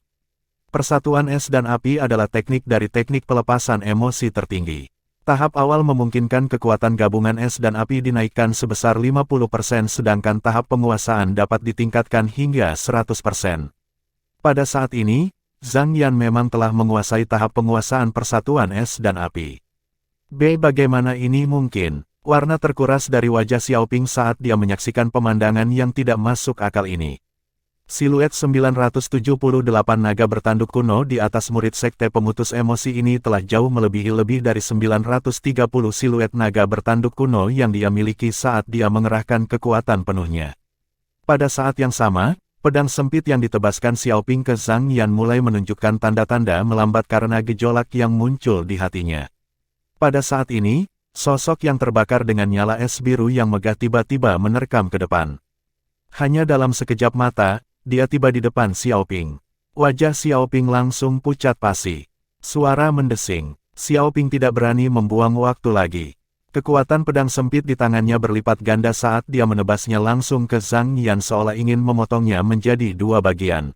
Persatuan es dan api adalah teknik dari teknik pelepasan emosi tertinggi. Tahap awal memungkinkan kekuatan gabungan es dan api dinaikkan sebesar 50% sedangkan tahap penguasaan dapat ditingkatkan hingga 100%. Pada saat ini, Zhang Yan memang telah menguasai tahap penguasaan persatuan es dan api. Bagaimana ini mungkin? Warna terkuras dari wajah Xiaoping saat dia menyaksikan pemandangan yang tidak masuk akal ini. Siluet 978 naga bertanduk kuno di atas murid sekte pemutus emosi ini telah jauh melebihi lebih dari 930 siluet naga bertanduk kuno yang dia miliki saat dia mengerahkan kekuatan penuhnya. Pada saat yang sama, pedang sempit yang ditebaskan Xiaoping ke Zhang Yan mulai menunjukkan tanda-tanda melambat karena gejolak yang muncul di hatinya. Pada saat ini, sosok yang terbakar dengan nyala es biru yang megah tiba-tiba menerkam ke depan. Hanya dalam sekejap mata, dia tiba di depan Xiaoping. Wajah Xiaoping langsung pucat pasi. Suara mendesing. Xiaoping tidak berani membuang waktu lagi. Kekuatan pedang sempit di tangannya berlipat ganda saat dia menebasnya langsung ke Zhang Yan seolah ingin memotongnya menjadi 2 bagian.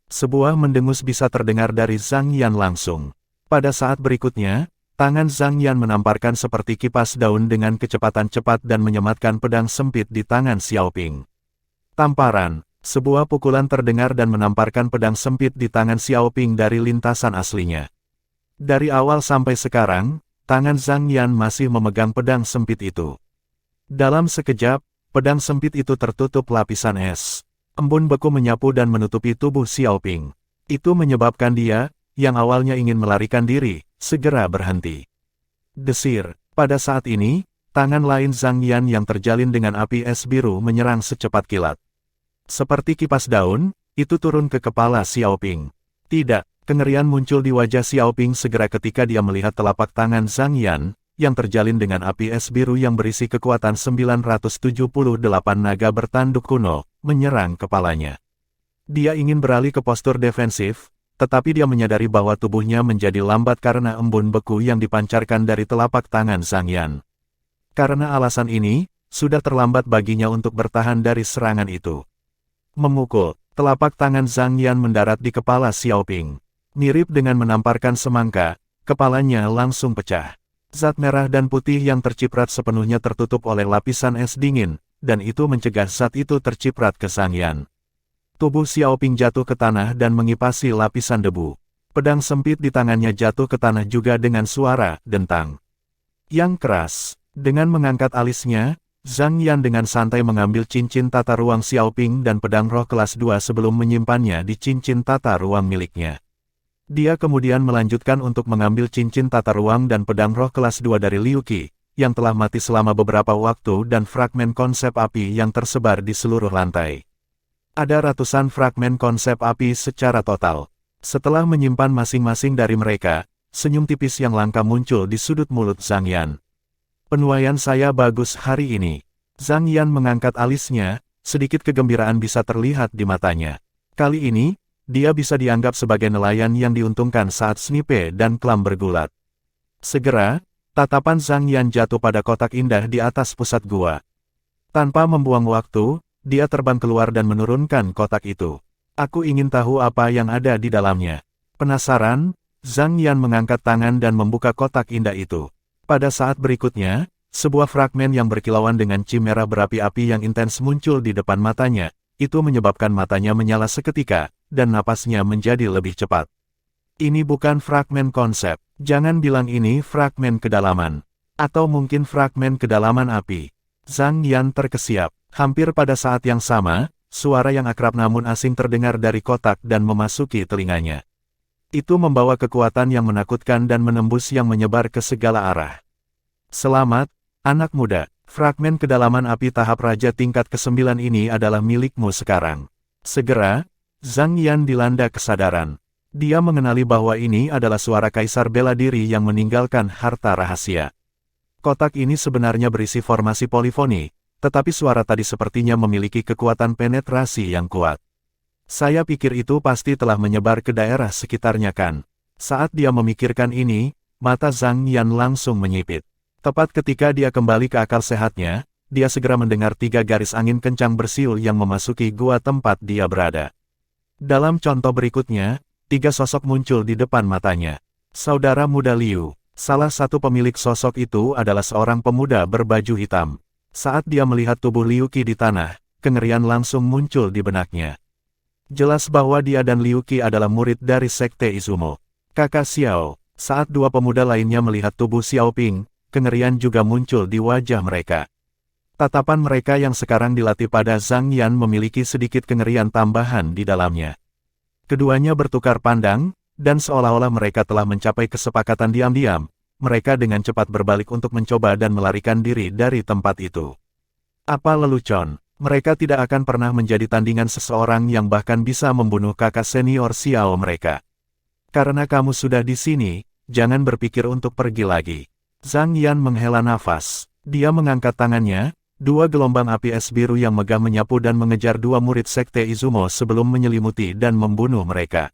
Sebuah mendengus bisa terdengar dari Zhang Yan langsung. Pada saat berikutnya, tangan Zhang Yan menamparkan seperti kipas daun dengan kecepatan cepat dan menyematkan pedang sempit di tangan Xiaoping. Tamparan. Sebuah pukulan terdengar dan menamparkan pedang sempit di tangan Xiaoping dari lintasan aslinya. Dari awal sampai sekarang, tangan Zhang Yan masih memegang pedang sempit itu. Dalam sekejap, pedang sempit itu tertutup lapisan es. Embun beku menyapu dan menutupi tubuh Xiaoping. Itu menyebabkan dia, yang awalnya ingin melarikan diri, segera berhenti. Desir. Pada saat ini, tangan lain Zhang Yan yang terjalin dengan api es biru menyerang secepat kilat. Seperti kipas daun, itu turun ke kepala Xiaoping. Tidak, kengerian muncul di wajah Xiaoping segera ketika dia melihat telapak tangan Zhang Yan, yang terjalin dengan api es biru yang berisi kekuatan 978 naga bertanduk kuno, menyerang kepalanya. Dia ingin beralih ke postur defensif, tetapi dia menyadari bahwa tubuhnya menjadi lambat karena embun beku yang dipancarkan dari telapak tangan Zhang Yan. Karena alasan ini, sudah terlambat baginya untuk bertahan dari serangan itu. Memukul, telapak tangan Zhang Yan mendarat di kepala Xiaoping. Mirip dengan menamparkan semangka, kepalanya langsung pecah. Zat merah dan putih yang terciprat sepenuhnya tertutup oleh lapisan es dingin, dan itu mencegah zat itu terciprat ke Zhang Yan. Tubuh Xiaoping jatuh ke tanah dan mengipasi lapisan debu. Pedang sempit di tangannya jatuh ke tanah juga dengan suara dentang yang keras. Dengan mengangkat alisnya, Zhang Yan dengan santai mengambil cincin tata ruang Xiaoping dan pedang roh kelas 2 sebelum menyimpannya di cincin tata ruang miliknya. Dia kemudian melanjutkan untuk mengambil cincin tata ruang dan pedang roh kelas 2 dari Liu Qi, yang telah mati selama beberapa waktu dan fragmen konsep api yang tersebar di seluruh lantai. Ada ratusan fragmen konsep api secara total. Setelah menyimpan masing-masing dari mereka, senyum tipis yang langka muncul di sudut mulut Zhang Yan. Penuaian saya bagus hari ini. Zhang Yan mengangkat alisnya, sedikit kegembiraan bisa terlihat di matanya. Kali ini, dia bisa dianggap sebagai nelayan yang diuntungkan saat snipe dan klam bergulat. Segera, tatapan Zhang Yan jatuh pada kotak indah di atas pusat gua. Tanpa membuang waktu, dia terbang keluar dan menurunkan kotak itu. Aku ingin tahu apa yang ada di dalamnya. Penasaran, Zhang Yan mengangkat tangan dan membuka kotak indah itu. Pada saat berikutnya, sebuah fragmen yang berkilauan dengan cimera berapi-api yang intens muncul di depan matanya. Itu menyebabkan matanya menyala seketika, dan napasnya menjadi lebih cepat. Ini bukan fragmen konsep. Jangan bilang ini fragmen kedalaman. Atau mungkin fragmen kedalaman api. Zhang Yan terkesiap. Hampir pada saat yang sama, suara yang akrab namun asing terdengar dari kotak dan memasuki telinganya. Itu membawa kekuatan yang menakutkan dan menembus yang menyebar ke segala arah. Selamat, anak muda. Fragmen kedalaman api tahap raja tingkat ke-9 ini adalah milikmu sekarang. Segera, Zhang Yan dilanda kesadaran. Dia mengenali bahwa ini adalah suara kaisar bela diri yang meninggalkan harta rahasia. Kotak ini sebenarnya berisi formasi polifoni, tetapi suara tadi sepertinya memiliki kekuatan penetrasi yang kuat. Saya pikir itu pasti telah menyebar ke daerah sekitarnya kan. Saat dia memikirkan ini, mata Zhang Yan langsung menyipit. Tepat ketika dia kembali ke akal sehatnya, dia segera mendengar 3 garis angin kencang bersiul yang memasuki gua tempat dia berada. Dalam contoh berikutnya, 3 sosok muncul di depan matanya. Saudara muda Liu, salah satu pemilik sosok itu adalah seorang pemuda berbaju hitam. Saat dia melihat tubuh Liu Qi di tanah, kengerian langsung muncul di benaknya. Jelas bahwa dia dan Liu Qi adalah murid dari Sekte Izumo. Kakak Xiao, saat 2 pemuda lainnya melihat tubuh Xiao Ping, kengerian juga muncul di wajah mereka. Tatapan mereka yang sekarang dilatih pada Zhang Yan memiliki sedikit kengerian tambahan di dalamnya. Keduanya bertukar pandang, dan seolah-olah mereka telah mencapai kesepakatan diam-diam. Mereka dengan cepat berbalik untuk mencoba dan melarikan diri dari tempat itu. Apa lelucon, mereka tidak akan pernah menjadi tandingan seseorang yang bahkan bisa membunuh kakak senior Xiao mereka. Karena kamu sudah di sini, jangan berpikir untuk pergi lagi. Zhang Yan menghela nafas. Dia mengangkat tangannya, 2 gelombang api es biru yang megah menyapu dan mengejar 2 murid Sekte Izumo sebelum menyelimuti dan membunuh mereka.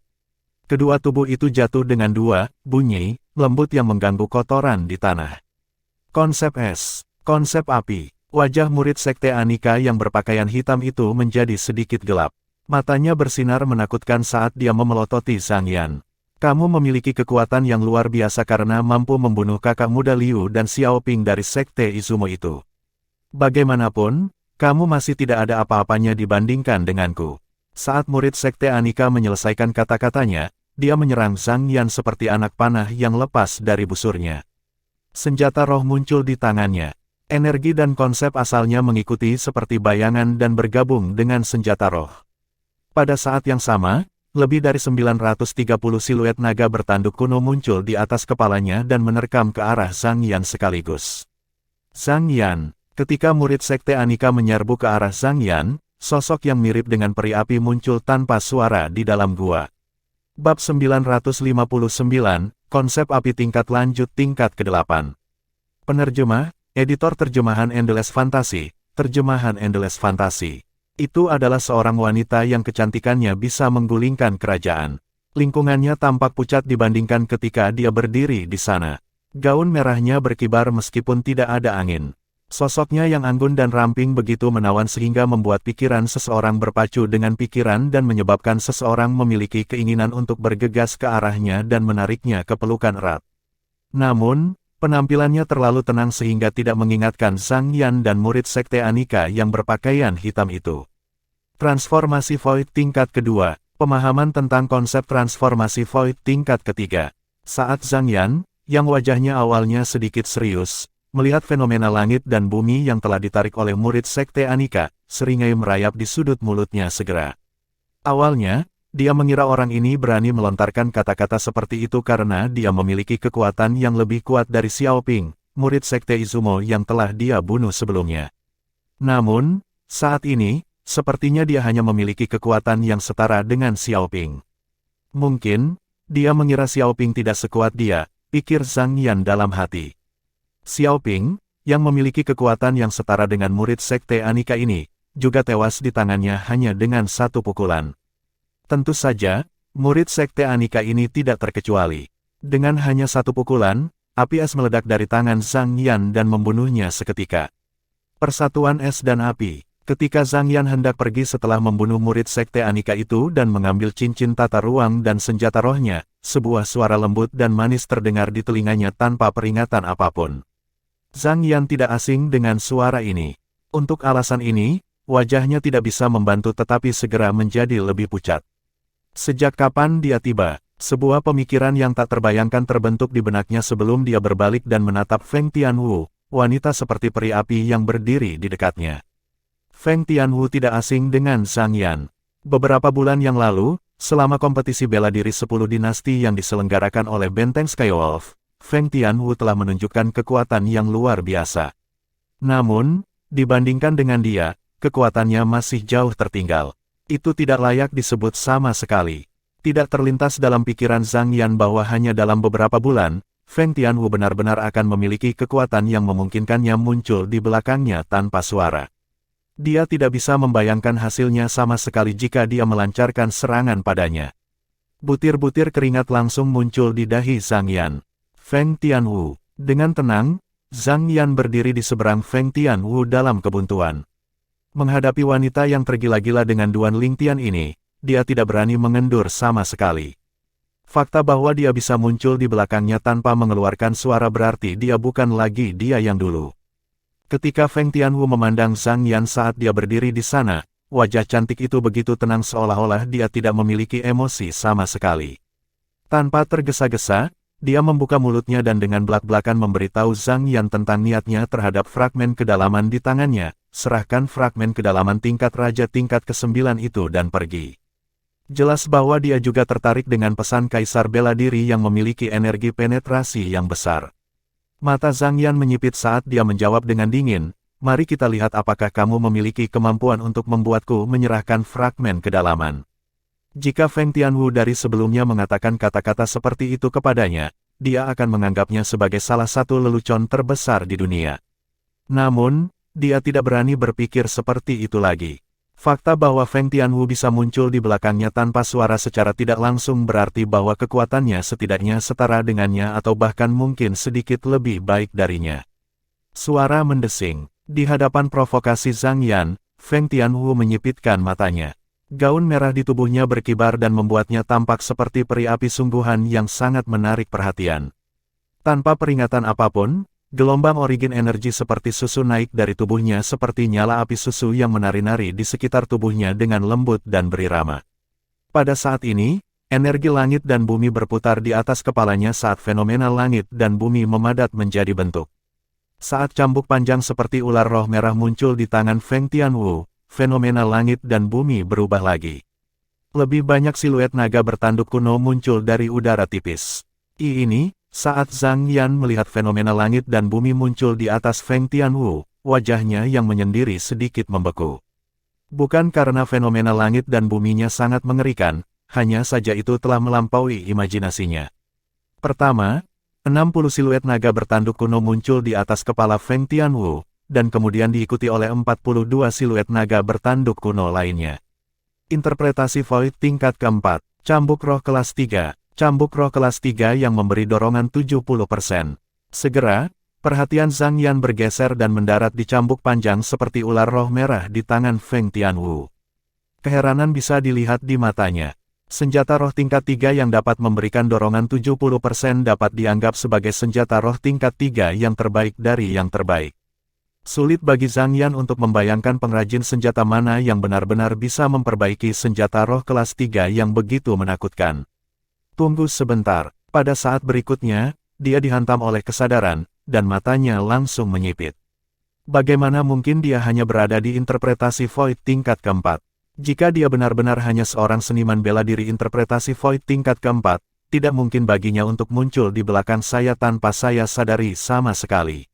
Kedua tubuh itu jatuh dengan 2 bunyi lembut yang mengganggu kotoran di tanah. Konsep es, konsep api. Wajah murid Sekte Anika yang berpakaian hitam itu menjadi sedikit gelap. Matanya bersinar menakutkan saat dia memelototi Zhang Yan. Kamu memiliki kekuatan yang luar biasa karena mampu membunuh kakak muda Liu dan Xiao Ping dari Sekte Izumo itu. Bagaimanapun, kamu masih tidak ada apa-apanya dibandingkan denganku. Saat murid Sekte Anika menyelesaikan kata-katanya, dia menyerang Zhang Yan seperti anak panah yang lepas dari busurnya. Senjata roh muncul di tangannya. Energi dan konsep asalnya mengikuti seperti bayangan dan bergabung dengan senjata roh. Pada saat yang sama, lebih dari 930 siluet naga bertanduk kuno muncul di atas kepalanya dan menerkam ke arah Zhang Yan sekaligus. Zhang Yan, ketika murid Sekte Anika menyerbu ke arah Zhang Yan, sosok yang mirip dengan peri api muncul tanpa suara di dalam gua. Bab 959, Konsep Api Tingkat Lanjut Tingkat ke-8. Penerjemah, Editor Terjemahan Endless Fantasy, Terjemahan Endless Fantasy. Itu adalah seorang wanita yang kecantikannya bisa menggulingkan kerajaan. Lingkungannya tampak pucat dibandingkan ketika dia berdiri di sana. Gaun merahnya berkibar meskipun tidak ada angin. Sosoknya yang anggun dan ramping begitu menawan sehingga membuat pikiran seseorang berpacu dengan pikiran dan menyebabkan seseorang memiliki keinginan untuk bergegas ke arahnya dan menariknya ke pelukan erat. Namun, penampilannya terlalu tenang sehingga tidak mengingatkan Zhang Yan dan murid Sekte Anika yang berpakaian hitam itu. Transformasi Void tingkat kedua, pemahaman tentang konsep transformasi Void tingkat ketiga. Saat Zhang Yan, yang wajahnya awalnya sedikit serius, melihat fenomena langit dan bumi yang telah ditarik oleh murid Sekte Anika, seringai merayap di sudut mulutnya segera. Awalnya, dia mengira orang ini berani melontarkan kata-kata seperti itu karena dia memiliki kekuatan yang lebih kuat dari Xiao Ping, murid Sekte Izumo yang telah dia bunuh sebelumnya. Namun, saat ini, sepertinya dia hanya memiliki kekuatan yang setara dengan Xiao Ping. Mungkin, dia mengira Xiao Ping tidak sekuat dia, pikir Zhang Yan dalam hati. Xiao Ping, yang memiliki kekuatan yang setara dengan murid Sekte Anika ini, juga tewas di tangannya hanya dengan 1 pukulan. Tentu saja, murid Sekte Anika ini tidak terkecuali. Dengan hanya 1 pukulan, api es meledak dari tangan Zhang Yan dan membunuhnya seketika. Persatuan Es dan Api. Ketika Zhang Yan hendak pergi setelah membunuh murid Sekte Anika itu dan mengambil cincin tata ruang dan senjata rohnya, sebuah suara lembut dan manis terdengar di telinganya tanpa peringatan apapun. Zhang Yan tidak asing dengan suara ini. Untuk alasan ini, wajahnya tidak bisa membantu tetapi segera menjadi lebih pucat. Sejak kapan dia tiba? Sebuah pemikiran yang tak terbayangkan terbentuk di benaknya sebelum dia berbalik dan menatap Feng Tianwu, wanita seperti peri api yang berdiri di dekatnya. Feng Tianwu tidak asing dengan Zhang Yan. Beberapa bulan yang lalu, selama kompetisi bela diri 10 dinasti yang diselenggarakan oleh Benteng Skywolf, Feng Tianwu telah menunjukkan kekuatan yang luar biasa. Namun, dibandingkan dengan dia, kekuatannya masih jauh tertinggal. Itu tidak layak disebut sama sekali. Tidak terlintas dalam pikiran Zhang Yan bahwa hanya dalam beberapa bulan, Feng Tianwu benar-benar akan memiliki kekuatan yang memungkinkannya muncul di belakangnya tanpa suara. Dia tidak bisa membayangkan hasilnya sama sekali jika dia melancarkan serangan padanya. Butir-butir keringat langsung muncul di dahi Zhang Yan. Feng Tianwu. Dengan tenang, Zhang Yan berdiri di seberang Feng Tianwu dalam kebuntuan. Menghadapi wanita yang tergila-gila dengan Duan Lingtian ini, dia tidak berani mengendur sama sekali. Fakta bahwa dia bisa muncul di belakangnya tanpa mengeluarkan suara berarti dia bukan lagi dia yang dulu. Ketika Feng Tianwu memandang Zhang Yan saat dia berdiri di sana, wajah cantik itu begitu tenang seolah-olah dia tidak memiliki emosi sama sekali. Tanpa tergesa-gesa, dia membuka mulutnya dan dengan belak-belakan memberitahu Zhang Yan tentang niatnya terhadap fragmen kedalaman di tangannya, serahkan fragmen kedalaman tingkat raja tingkat ke-9 itu dan pergi. Jelas bahwa dia juga tertarik dengan pesan Kaisar Bela Diri yang memiliki energi penetrasi yang besar. Mata Zhang Yan menyipit saat dia menjawab dengan dingin, mari kita lihat apakah kamu memiliki kemampuan untuk membuatku menyerahkan fragmen kedalaman. Jika Feng Tianwu dari sebelumnya mengatakan kata-kata seperti itu kepadanya, dia akan menganggapnya sebagai salah satu lelucon terbesar di dunia. Namun, dia tidak berani berpikir seperti itu lagi. Fakta bahwa Feng Tianwu bisa muncul di belakangnya tanpa suara secara tidak langsung berarti bahwa kekuatannya setidaknya setara dengannya atau bahkan mungkin sedikit lebih baik darinya. Suara mendesing. Di hadapan provokasi Zhang Yan, Feng Tianwu menyipitkan matanya. Gaun merah di tubuhnya berkibar dan membuatnya tampak seperti peri api sungguhan yang sangat menarik perhatian. Tanpa peringatan apapun, gelombang origin energi seperti susu naik dari tubuhnya seperti nyala api susu yang menari-nari di sekitar tubuhnya dengan lembut dan berirama. Pada saat ini, energi langit dan bumi berputar di atas kepalanya saat fenomena langit dan bumi memadat menjadi bentuk. Saat cambuk panjang seperti ular roh merah muncul di tangan Feng Tianwu, fenomena langit dan bumi berubah lagi. Lebih banyak siluet naga bertanduk kuno muncul dari udara tipis. Ini, saat Zhang Yan melihat fenomena langit dan bumi muncul di atas Feng Tianwu, wajahnya yang menyendiri sedikit membeku. Bukan karena fenomena langit dan buminya sangat mengerikan, hanya saja itu telah melampaui imajinasinya. Pertama, 60 siluet naga bertanduk kuno muncul di atas kepala Feng Tianwu, dan kemudian diikuti oleh 42 siluet naga bertanduk kuno lainnya. Interpretasi Void tingkat keempat, cambuk roh kelas 3. Cambuk roh kelas 3 yang memberi dorongan 70%. Segera, perhatian Zhang Yan bergeser dan mendarat di cambuk panjang seperti ular roh merah di tangan Feng Tianwu. Keheranan bisa dilihat di matanya. Senjata roh tingkat 3 yang dapat memberikan dorongan 70% dapat dianggap sebagai senjata roh tingkat 3 yang terbaik dari yang terbaik. Sulit bagi Zhang Yan untuk membayangkan pengrajin senjata mana yang benar-benar bisa memperbaiki senjata roh kelas 3 yang begitu menakutkan. Tunggu sebentar, pada saat berikutnya, dia dihantam oleh kesadaran, dan matanya langsung menyipit. Bagaimana mungkin dia hanya berada di interpretasi Void tingkat keempat? Jika dia benar-benar hanya seorang seniman bela diri interpretasi Void tingkat keempat, tidak mungkin baginya untuk muncul di belakang saya tanpa saya sadari sama sekali.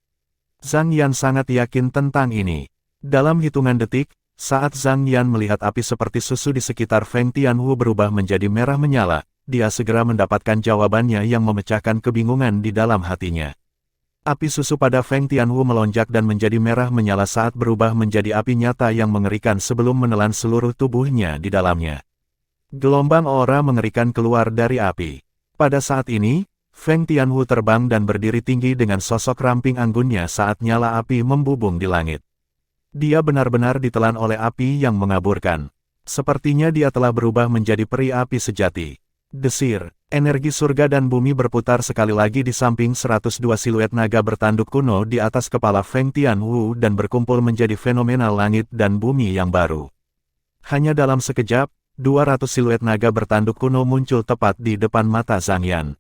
Zhang Yan sangat yakin tentang ini. Dalam hitungan detik, saat Zhang Yan melihat api seperti susu di sekitar Feng Tianwu berubah menjadi merah menyala, dia segera mendapatkan jawabannya yang memecahkan kebingungan di dalam hatinya. Api susu pada Feng Tianwu melonjak dan menjadi merah menyala saat berubah menjadi api nyata yang mengerikan sebelum menelan seluruh tubuhnya di dalamnya. Gelombang aura mengerikan keluar dari api. Pada saat ini, Feng Tianwu terbang dan berdiri tinggi dengan sosok ramping anggunnya saat nyala api membubung di langit. Dia benar-benar ditelan oleh api yang mengaburkan. Sepertinya dia telah berubah menjadi peri api sejati. Desir, energi surga dan bumi berputar sekali lagi di samping 102 siluet naga bertanduk kuno di atas kepala Feng Tianwu dan berkumpul menjadi fenomena langit dan bumi yang baru. Hanya dalam sekejap, 200 siluet naga bertanduk kuno muncul tepat di depan mata Zhang Yan.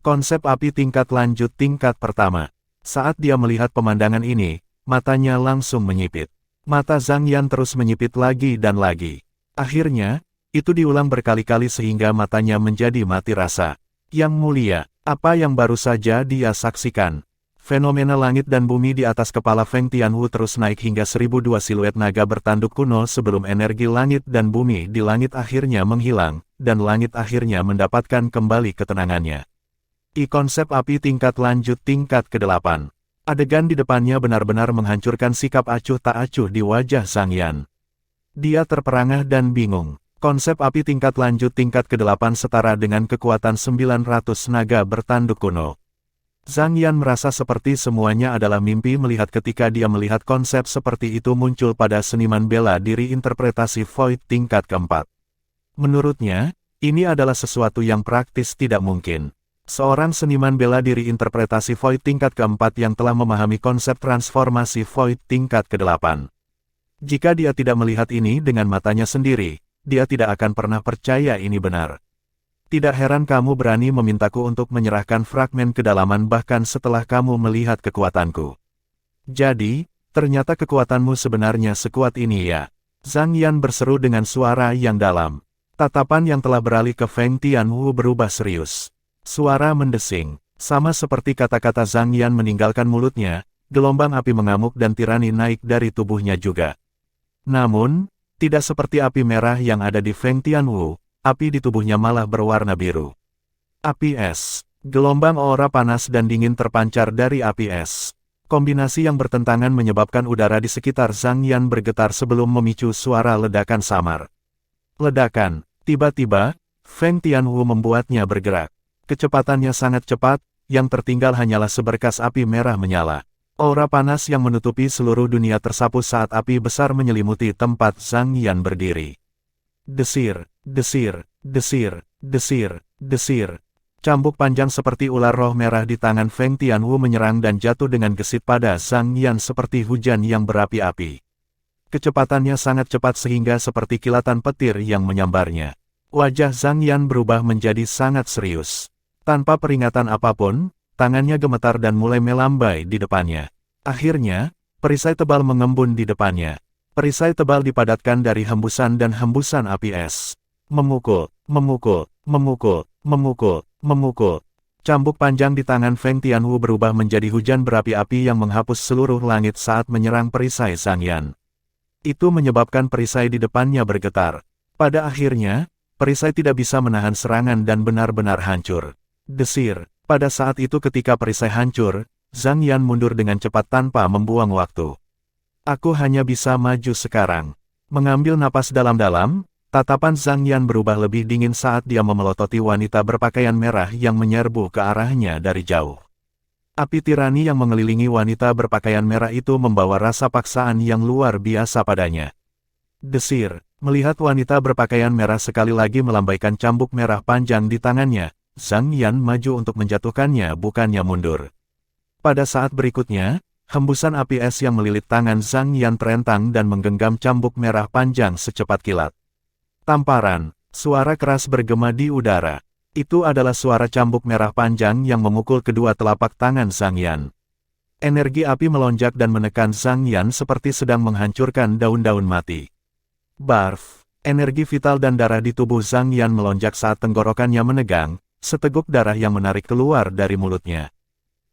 Konsep api tingkat lanjut tingkat pertama. Saat dia melihat pemandangan ini, matanya langsung menyipit. Mata Zhang Yan terus menyipit lagi dan lagi. Akhirnya, itu diulang berkali-kali sehingga matanya menjadi mati rasa. Yang mulia, apa yang baru saja dia saksikan? Fenomena langit dan bumi di atas kepala Feng Tianwu terus naik hingga 1002 siluet naga bertanduk kuno sebelum energi langit dan bumi di langit akhirnya menghilang, dan langit akhirnya mendapatkan kembali ketenangannya. Konsep api tingkat lanjut tingkat ke-8. Adegan di depannya benar-benar menghancurkan sikap acuh tak acuh di wajah Zhang Yan. Dia terperangah dan bingung. Konsep api tingkat lanjut tingkat ke-8 setara dengan kekuatan 900 naga bertanduk kuno. Zhang Yan merasa seperti semuanya adalah mimpi melihat ketika dia melihat konsep seperti itu muncul pada seniman bela diri interpretasi Void tingkat keempat. Menurutnya, ini adalah sesuatu yang praktis tidak mungkin. Seorang seniman bela diri interpretasi Void tingkat keempat yang telah memahami konsep transformasi Void tingkat ke-8. Jika dia tidak melihat ini dengan matanya sendiri, dia tidak akan pernah percaya ini benar. Tidak heran kamu berani memintaku untuk menyerahkan fragmen kedalaman bahkan setelah kamu melihat kekuatanku. Jadi, ternyata kekuatanmu sebenarnya sekuat ini ya. Zhang Yan berseru dengan suara yang dalam. Tatapan yang telah beralih ke Feng Tianwu berubah serius. Suara mendesing. Sama seperti kata-kata Zhang Yan meninggalkan mulutnya, gelombang api mengamuk dan tirani naik dari tubuhnya juga. Namun, tidak seperti api merah yang ada di Feng Tianwu, api di tubuhnya malah berwarna biru. Api es. Gelombang aura panas dan dingin terpancar dari api es. Kombinasi yang bertentangan menyebabkan udara di sekitar Zhang Yan bergetar sebelum memicu suara ledakan samar. Ledakan. Tiba-tiba, Feng Tianwu membuatnya bergerak. Kecepatannya sangat cepat, yang tertinggal hanyalah seberkas api merah menyala. Aura panas yang menutupi seluruh dunia tersapu saat api besar menyelimuti tempat Zhang Yan berdiri. Desir, desir, desir, desir, desir. Cambuk panjang seperti ular roh merah di tangan Feng Tianwu menyerang dan jatuh dengan gesit pada Zhang Yan seperti hujan yang berapi-api. Kecepatannya sangat cepat sehingga seperti kilatan petir yang menyambarnya. Wajah Zhang Yan berubah menjadi sangat serius. Tanpa peringatan apapun, tangannya gemetar dan mulai melambai di depannya. Akhirnya, perisai tebal mengembun di depannya. Perisai tebal dipadatkan dari hembusan dan hembusan api es. Memukul, memukul, memukul, memukul, memukul. Cambuk panjang di tangan Feng Tianwu berubah menjadi hujan berapi-api yang menghapus seluruh langit saat menyerang perisai Zhang Yan. Itu menyebabkan perisai di depannya bergetar. Pada akhirnya, perisai tidak bisa menahan serangan dan benar-benar hancur. Desir. Pada saat itu ketika perisai hancur, Zhang Yan mundur dengan cepat tanpa membuang waktu. Aku hanya bisa maju sekarang. Mengambil napas dalam-dalam, tatapan Zhang Yan berubah lebih dingin saat dia memelototi wanita berpakaian merah yang menyerbu ke arahnya dari jauh. Api tirani yang mengelilingi wanita berpakaian merah itu membawa rasa paksaan yang luar biasa padanya. Desir. Melihat wanita berpakaian merah sekali lagi melambaikan cambuk merah panjang di tangannya, Zhang Yan maju untuk menjatuhkannya bukannya mundur. Pada saat berikutnya, hembusan api es yang melilit tangan Zhang Yan terentang dan menggenggam cambuk merah panjang secepat kilat. Tamparan, suara keras bergema di udara. Itu adalah suara cambuk merah panjang yang memukul kedua telapak tangan Zhang Yan. Energi api melonjak dan menekan Zhang Yan seperti sedang menghancurkan daun-daun mati. Barf, energi vital dan darah di tubuh Zhang Yan melonjak saat tenggorokannya menegang, seteguk darah yang menarik keluar dari mulutnya.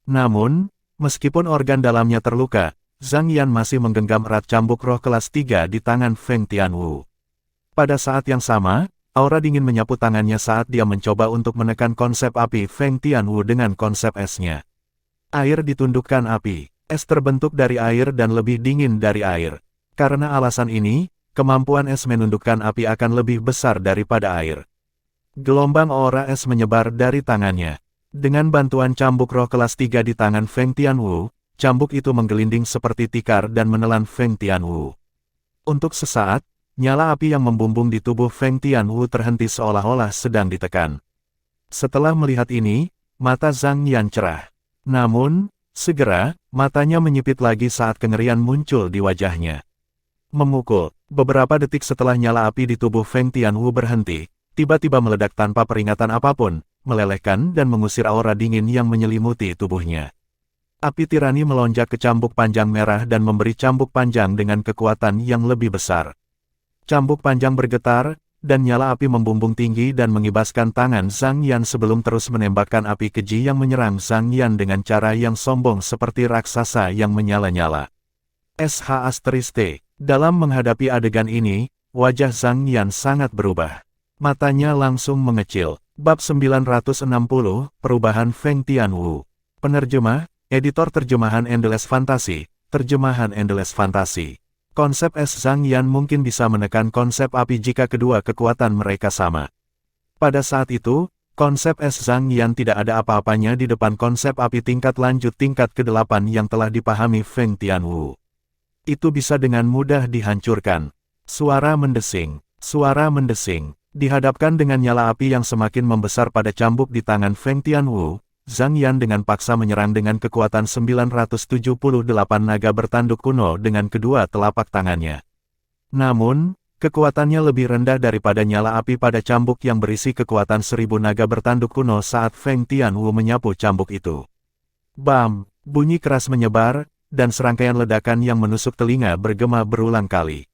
Namun, meskipun organ dalamnya terluka, Zhang Yan masih menggenggam erat cambuk roh kelas 3 di tangan Feng Tianwu. Pada saat yang sama, aura dingin menyapu tangannya saat dia mencoba untuk menekan konsep api Feng Tianwu dengan konsep esnya. Air ditundukkan api. Es terbentuk dari air dan lebih dingin dari air. Karena alasan ini, kemampuan es menundukkan api akan lebih besar daripada air. Gelombang aura es menyebar dari tangannya. Dengan bantuan cambuk roh kelas 3 di tangan Feng Tianwu, cambuk itu menggelinding seperti tikar dan menelan Feng Tianwu. Untuk sesaat, nyala api yang membumbung di tubuh Feng Tianwu terhenti seolah-olah sedang ditekan. Setelah melihat ini, mata Zhang Yan cerah. Namun, segera, matanya menyipit lagi saat kengerian muncul di wajahnya. Memukul, beberapa detik setelah nyala api di tubuh Feng Tianwu berhenti, tiba-tiba meledak tanpa peringatan apapun, melelehkan dan mengusir aura dingin yang menyelimuti tubuhnya. Api tirani melonjak ke cambuk panjang merah dan memberi cambuk panjang dengan kekuatan yang lebih besar. Cambuk panjang bergetar, dan nyala api membumbung tinggi dan mengibaskan tangan Zhang Yan sebelum terus menembakkan api keji yang menyerang Zhang Yan dengan cara yang sombong seperti raksasa yang menyala-nyala. Dalam menghadapi adegan ini, wajah Zhang Yan sangat berubah. Matanya langsung mengecil. Bab 960, Perubahan Feng Tianwu. Penerjemah, Editor Terjemahan Endless Fantasy, Terjemahan Endless Fantasy. Konsep es Zhang Yan mungkin bisa menekan konsep api jika kedua kekuatan mereka sama. Pada saat itu, konsep es Zhang Yan tidak ada apa-apanya di depan konsep api tingkat lanjut tingkat ke-8 yang telah dipahami Feng Tianwu. Itu bisa dengan mudah dihancurkan. Suara mendesing, dihadapkan dengan nyala api yang semakin membesar pada cambuk di tangan Feng Tianwu. Zhang Yan dengan paksa menyerang dengan kekuatan 978 naga bertanduk kuno dengan kedua telapak tangannya. Namun, kekuatannya lebih rendah daripada nyala api pada cambuk yang berisi kekuatan 1000 naga bertanduk kuno saat Feng Tianwu menyapu cambuk itu. Bam! Bunyi keras menyebar, dan serangkaian ledakan yang menusuk telinga bergema berulang kali.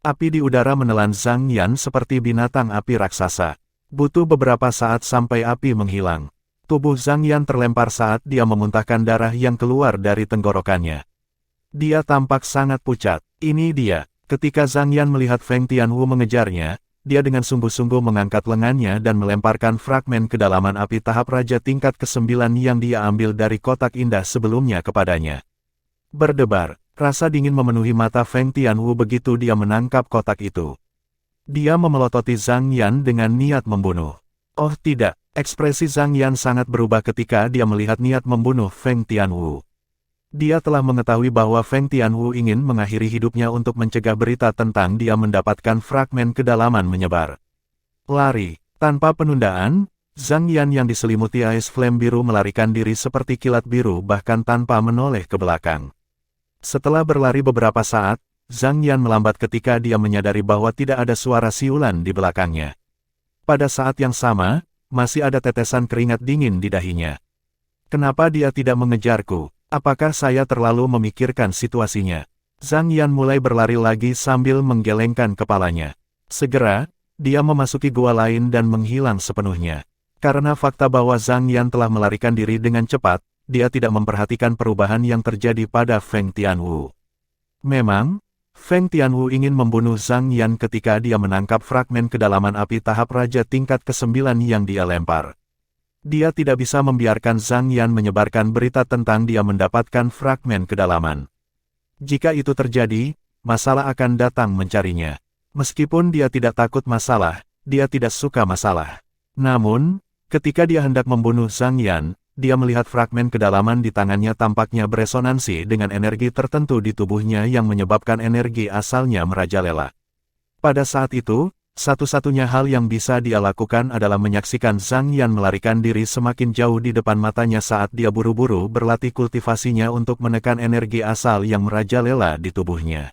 Api di udara menelan Zhang Yan seperti binatang api raksasa. Butuh beberapa saat sampai api menghilang. Tubuh Zhang Yan terlempar saat dia memuntahkan darah yang keluar dari tenggorokannya. Dia tampak sangat pucat. Ini dia. Ketika Zhang Yan melihat Feng Tianwu mengejarnya, dia dengan sungguh-sungguh mengangkat lengannya dan melemparkan fragmen kedalaman api tahap raja tingkat ke-9 yang dia ambil dari kotak indah sebelumnya kepadanya. Berdebar, rasa dingin memenuhi mata Feng Tianwu begitu dia menangkap kotak itu. Dia memelototi Zhang Yan dengan niat membunuh. Oh tidak, ekspresi Zhang Yan sangat berubah ketika dia melihat niat membunuh Feng Tianwu. Dia telah mengetahui bahwa Feng Tianwu ingin mengakhiri hidupnya untuk mencegah berita tentang dia mendapatkan fragmen kedalaman menyebar. Lari, tanpa penundaan, Zhang Yan yang diselimuti Ice Flame biru melarikan diri seperti kilat biru bahkan tanpa menoleh ke belakang. Setelah berlari beberapa saat, Zhang Yan melambat ketika dia menyadari bahwa tidak ada suara siulan di belakangnya. Pada saat yang sama, masih ada tetesan keringat dingin di dahinya. Kenapa dia tidak mengejarku? Apakah saya terlalu memikirkan situasinya? Zhang Yan mulai berlari lagi sambil menggelengkan kepalanya. Segera, dia memasuki gua lain dan menghilang sepenuhnya. Karena fakta bahwa Zhang Yan telah melarikan diri dengan cepat, dia tidak memperhatikan perubahan yang terjadi pada Feng Tianwu. Memang, Feng Tianwu ingin membunuh Zhang Yan ketika dia menangkap fragmen kedalaman api tahap raja tingkat ke-9 yang dia lempar. Dia tidak bisa membiarkan Zhang Yan menyebarkan berita tentang dia mendapatkan fragmen kedalaman. Jika itu terjadi, masalah akan datang mencarinya. Meskipun dia tidak takut masalah, dia tidak suka masalah. Namun, ketika dia hendak membunuh Zhang Yan, dia melihat fragmen kedalaman di tangannya tampaknya beresonansi dengan energi tertentu di tubuhnya yang menyebabkan energi asalnya merajalela. Pada saat itu, satu-satunya hal yang bisa dia lakukan adalah menyaksikan Zhang Yan melarikan diri semakin jauh di depan matanya saat dia buru-buru berlatih kultivasinya untuk menekan energi asal yang merajalela di tubuhnya.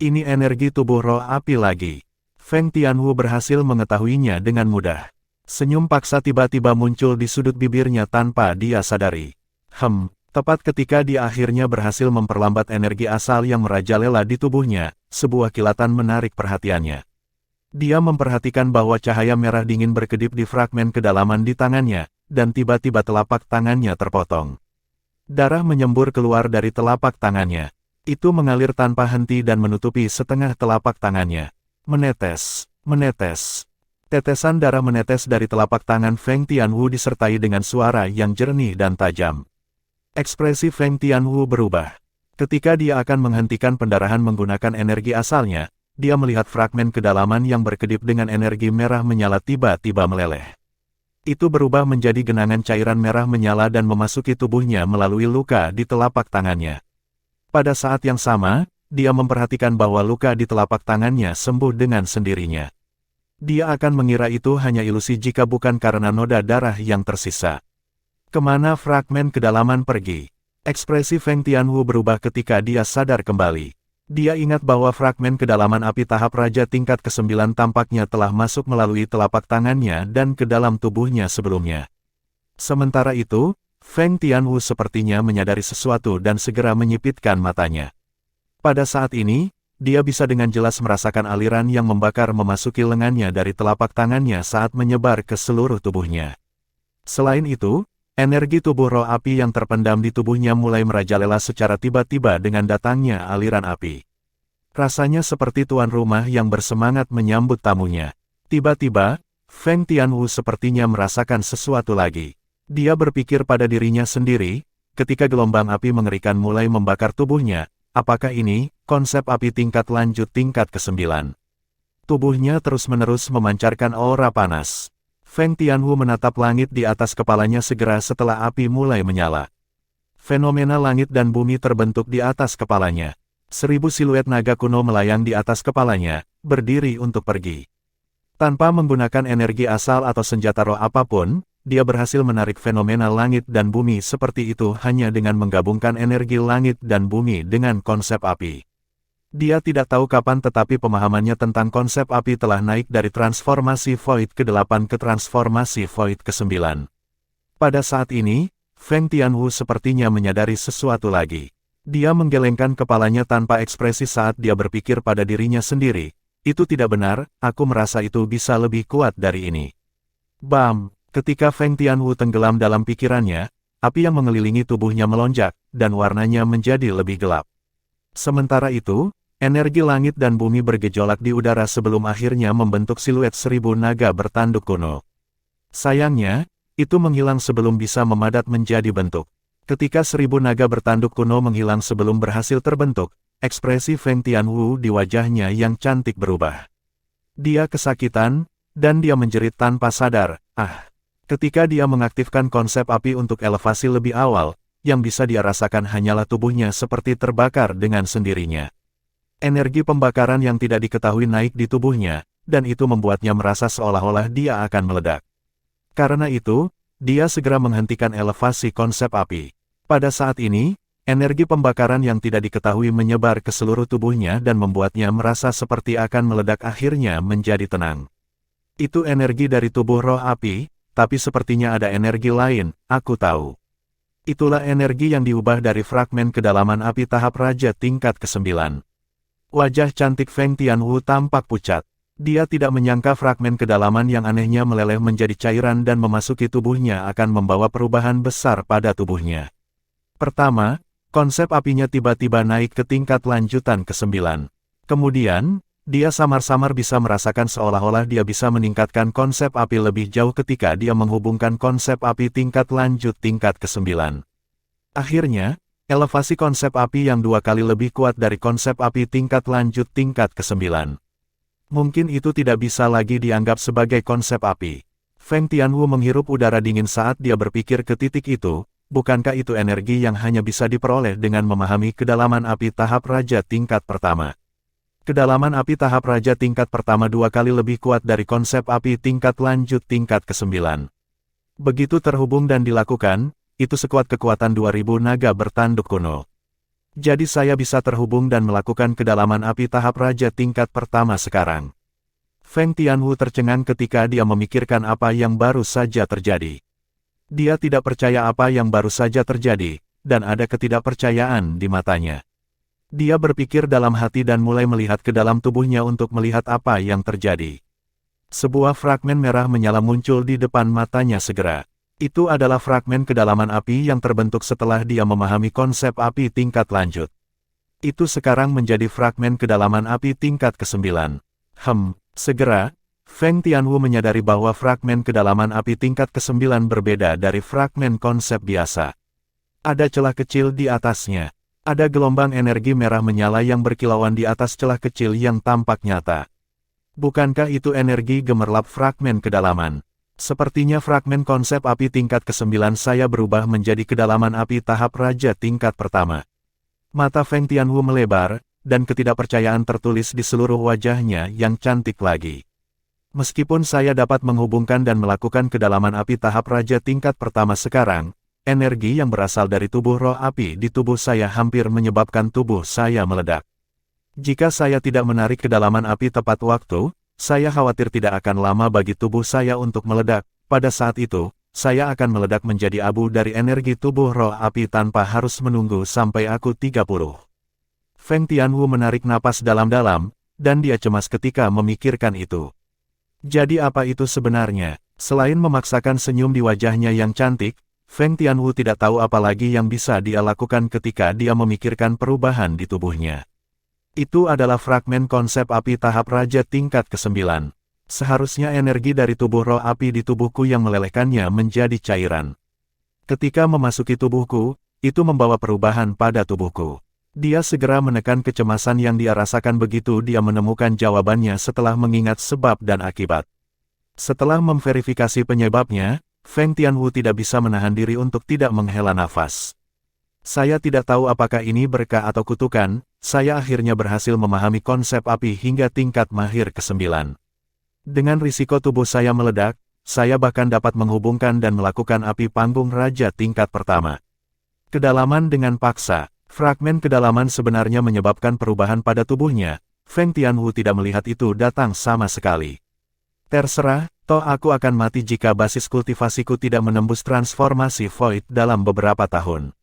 Ini energi tubuh roh api lagi. Feng Tianwu berhasil mengetahuinya dengan mudah. Senyum paksa tiba-tiba muncul di sudut bibirnya tanpa dia sadari. Tepat ketika dia akhirnya berhasil memperlambat energi asal yang merajalela di tubuhnya, sebuah kilatan menarik perhatiannya. Dia memperhatikan bahwa cahaya merah dingin berkedip di fragmen kedalaman di tangannya, dan tiba-tiba telapak tangannya terpotong. Darah menyembur keluar dari telapak tangannya. Itu mengalir tanpa henti dan menutupi setengah telapak tangannya. Menetes. Tetesan darah menetes dari telapak tangan Feng Tianwu disertai dengan suara yang jernih dan tajam. Ekspresi Feng Tianwu berubah. Ketika dia akan menghentikan pendarahan menggunakan energi asalnya, dia melihat fragmen kedalaman yang berkedip dengan energi merah menyala tiba-tiba meleleh. Itu berubah menjadi genangan cairan merah menyala dan memasuki tubuhnya melalui luka di telapak tangannya. Pada saat yang sama, dia memperhatikan bahwa luka di telapak tangannya sembuh dengan sendirinya. Dia akan mengira itu hanya ilusi jika bukan karena noda darah yang tersisa. Kemana fragmen kedalaman pergi? Ekspresi Feng Tianwu berubah ketika dia sadar kembali. Dia ingat bahwa fragmen kedalaman api tahap Raja tingkat ke-9 tampaknya telah masuk melalui telapak tangannya dan ke dalam tubuhnya sebelumnya. Sementara itu, Feng Tianwu sepertinya menyadari sesuatu dan segera menyipitkan matanya. Pada saat ini, dia bisa dengan jelas merasakan aliran yang membakar memasuki lengannya dari telapak tangannya saat menyebar ke seluruh tubuhnya. Selain itu, energi tubuh roh api yang terpendam di tubuhnya mulai merajalela secara tiba-tiba dengan datangnya aliran api. Rasanya seperti tuan rumah yang bersemangat menyambut tamunya. Tiba-tiba, Feng Tianwu sepertinya merasakan sesuatu lagi. Dia berpikir pada dirinya sendiri, ketika gelombang api mengerikan mulai membakar tubuhnya, apakah ini konsep api tingkat lanjut tingkat ke-9? Tubuhnya terus-menerus memancarkan aura panas. Feng Tianwu menatap langit di atas kepalanya segera setelah api mulai menyala. Fenomena langit dan bumi terbentuk di atas kepalanya. 1000 siluet naga kuno melayang di atas kepalanya, berdiri untuk pergi. Tanpa menggunakan energi asal atau senjata roh apapun, dia berhasil menarik fenomena langit dan bumi seperti itu hanya dengan menggabungkan energi langit dan bumi dengan konsep api. Dia tidak tahu kapan tetapi pemahamannya tentang konsep api telah naik dari transformasi Void ke-8 ke transformasi Void ke-9. Pada saat ini, Feng Tianwu sepertinya menyadari sesuatu lagi. Dia menggelengkan kepalanya tanpa ekspresi saat dia berpikir pada dirinya sendiri, itu tidak benar, aku merasa itu bisa lebih kuat dari ini. Bam! Ketika Feng Tianwu tenggelam dalam pikirannya, api yang mengelilingi tubuhnya melonjak, dan warnanya menjadi lebih gelap. Sementara itu, energi langit dan bumi bergejolak di udara sebelum akhirnya membentuk siluet 1000 naga bertanduk kuno. Sayangnya, itu menghilang sebelum bisa memadat menjadi bentuk. Ketika 1000 naga bertanduk kuno menghilang sebelum berhasil terbentuk, ekspresi Feng Tianwu di wajahnya yang cantik berubah. Dia kesakitan, dan dia menjerit tanpa sadar, Ketika dia mengaktifkan konsep api untuk elevasi lebih awal, yang bisa dia rasakan hanyalah tubuhnya seperti terbakar dengan sendirinya. Energi pembakaran yang tidak diketahui naik di tubuhnya, dan itu membuatnya merasa seolah-olah dia akan meledak. Karena itu, dia segera menghentikan elevasi konsep api. Pada saat ini, energi pembakaran yang tidak diketahui menyebar ke seluruh tubuhnya dan membuatnya merasa seperti akan meledak akhirnya menjadi tenang. Itu energi dari tubuh roh api, tapi sepertinya ada energi lain, aku tahu. Itulah energi yang diubah dari fragmen kedalaman api tahap Raja tingkat ke-9. Wajah cantik Feng Tianwu tampak pucat. Dia tidak menyangka fragmen kedalaman yang anehnya meleleh menjadi cairan dan memasuki tubuhnya akan membawa perubahan besar pada tubuhnya. Pertama, konsep apinya tiba-tiba naik ke tingkat lanjutan ke-9. Kemudian, dia samar-samar bisa merasakan seolah-olah dia bisa meningkatkan konsep api lebih jauh ketika dia menghubungkan konsep api tingkat lanjut tingkat ke-9. Akhirnya, elevasi konsep api yang 2 kali lebih kuat dari konsep api tingkat lanjut tingkat ke-9. Mungkin itu tidak bisa lagi dianggap sebagai konsep api. Feng Tianwu menghirup udara dingin saat dia berpikir ke titik itu, bukankah itu energi yang hanya bisa diperoleh dengan memahami kedalaman api tahap Raja tingkat pertama. Kedalaman api tahap Raja tingkat pertama 2 kali lebih kuat dari konsep api tingkat lanjut tingkat ke-9. Begitu terhubung dan dilakukan, itu sekuat kekuatan 2000 naga bertanduk kuno. Jadi saya bisa terhubung dan melakukan kedalaman api tahap Raja tingkat pertama sekarang. Feng Tianwu tercengang ketika dia memikirkan apa yang baru saja terjadi. Dia tidak percaya apa yang baru saja terjadi, dan ada ketidakpercayaan di matanya. Dia berpikir dalam hati dan mulai melihat ke dalam tubuhnya untuk melihat apa yang terjadi. Sebuah fragmen merah menyala muncul di depan matanya segera. Itu adalah fragmen kedalaman api yang terbentuk setelah dia memahami konsep api tingkat lanjut. Itu sekarang menjadi fragmen kedalaman api tingkat ke-9. Segera, Feng Tianwu menyadari bahwa fragmen kedalaman api tingkat ke-9 berbeda dari fragmen konsep biasa. Ada celah kecil di atasnya. Ada gelombang energi merah menyala yang berkilauan di atas celah kecil yang tampak nyata. Bukankah itu energi gemerlap fragmen kedalaman? Sepertinya fragmen konsep api tingkat ke-9 saya berubah menjadi kedalaman api tahap raja tingkat pertama. Mata Feng Tianwu melebar, dan ketidakpercayaan tertulis di seluruh wajahnya yang cantik lagi. Meskipun saya dapat menghubungkan dan melakukan kedalaman api tahap raja tingkat pertama sekarang, energi yang berasal dari tubuh roh api di tubuh saya hampir menyebabkan tubuh saya meledak. Jika saya tidak menarik kedalaman api tepat waktu, saya khawatir tidak akan lama bagi tubuh saya untuk meledak. Pada saat itu, saya akan meledak menjadi abu dari energi tubuh roh api tanpa harus menunggu sampai aku 30. Feng Tianwu menarik napas dalam-dalam, dan dia cemas ketika memikirkan itu. Jadi apa itu sebenarnya? Selain memaksakan senyum di wajahnya yang cantik, Feng Tianwu tidak tahu apa lagi yang bisa dia lakukan ketika dia memikirkan perubahan di tubuhnya. Itu adalah fragmen konsep api tahap raja tingkat ke-9. Seharusnya energi dari tubuh roh api di tubuhku yang melelehkannya menjadi cairan. Ketika memasuki tubuhku, itu membawa perubahan pada tubuhku. Dia segera menekan kecemasan yang dia rasakan begitu dia menemukan jawabannya setelah mengingat sebab dan akibat. Setelah memverifikasi penyebabnya, Feng Tianwu tidak bisa menahan diri untuk tidak menghela nafas. Saya tidak tahu apakah ini berkah atau kutukan, saya akhirnya berhasil memahami konsep api hingga tingkat mahir ke-9. Dengan risiko tubuh saya meledak, saya bahkan dapat menghubungkan dan melakukan api panggung raja tingkat pertama. Kedalaman dengan paksa, fragmen kedalaman sebenarnya menyebabkan perubahan pada tubuhnya, Feng Tianwu tidak melihat itu datang sama sekali. Terserah, toh aku akan mati jika basis kultivasiku tidak menembus transformasi Void dalam beberapa tahun.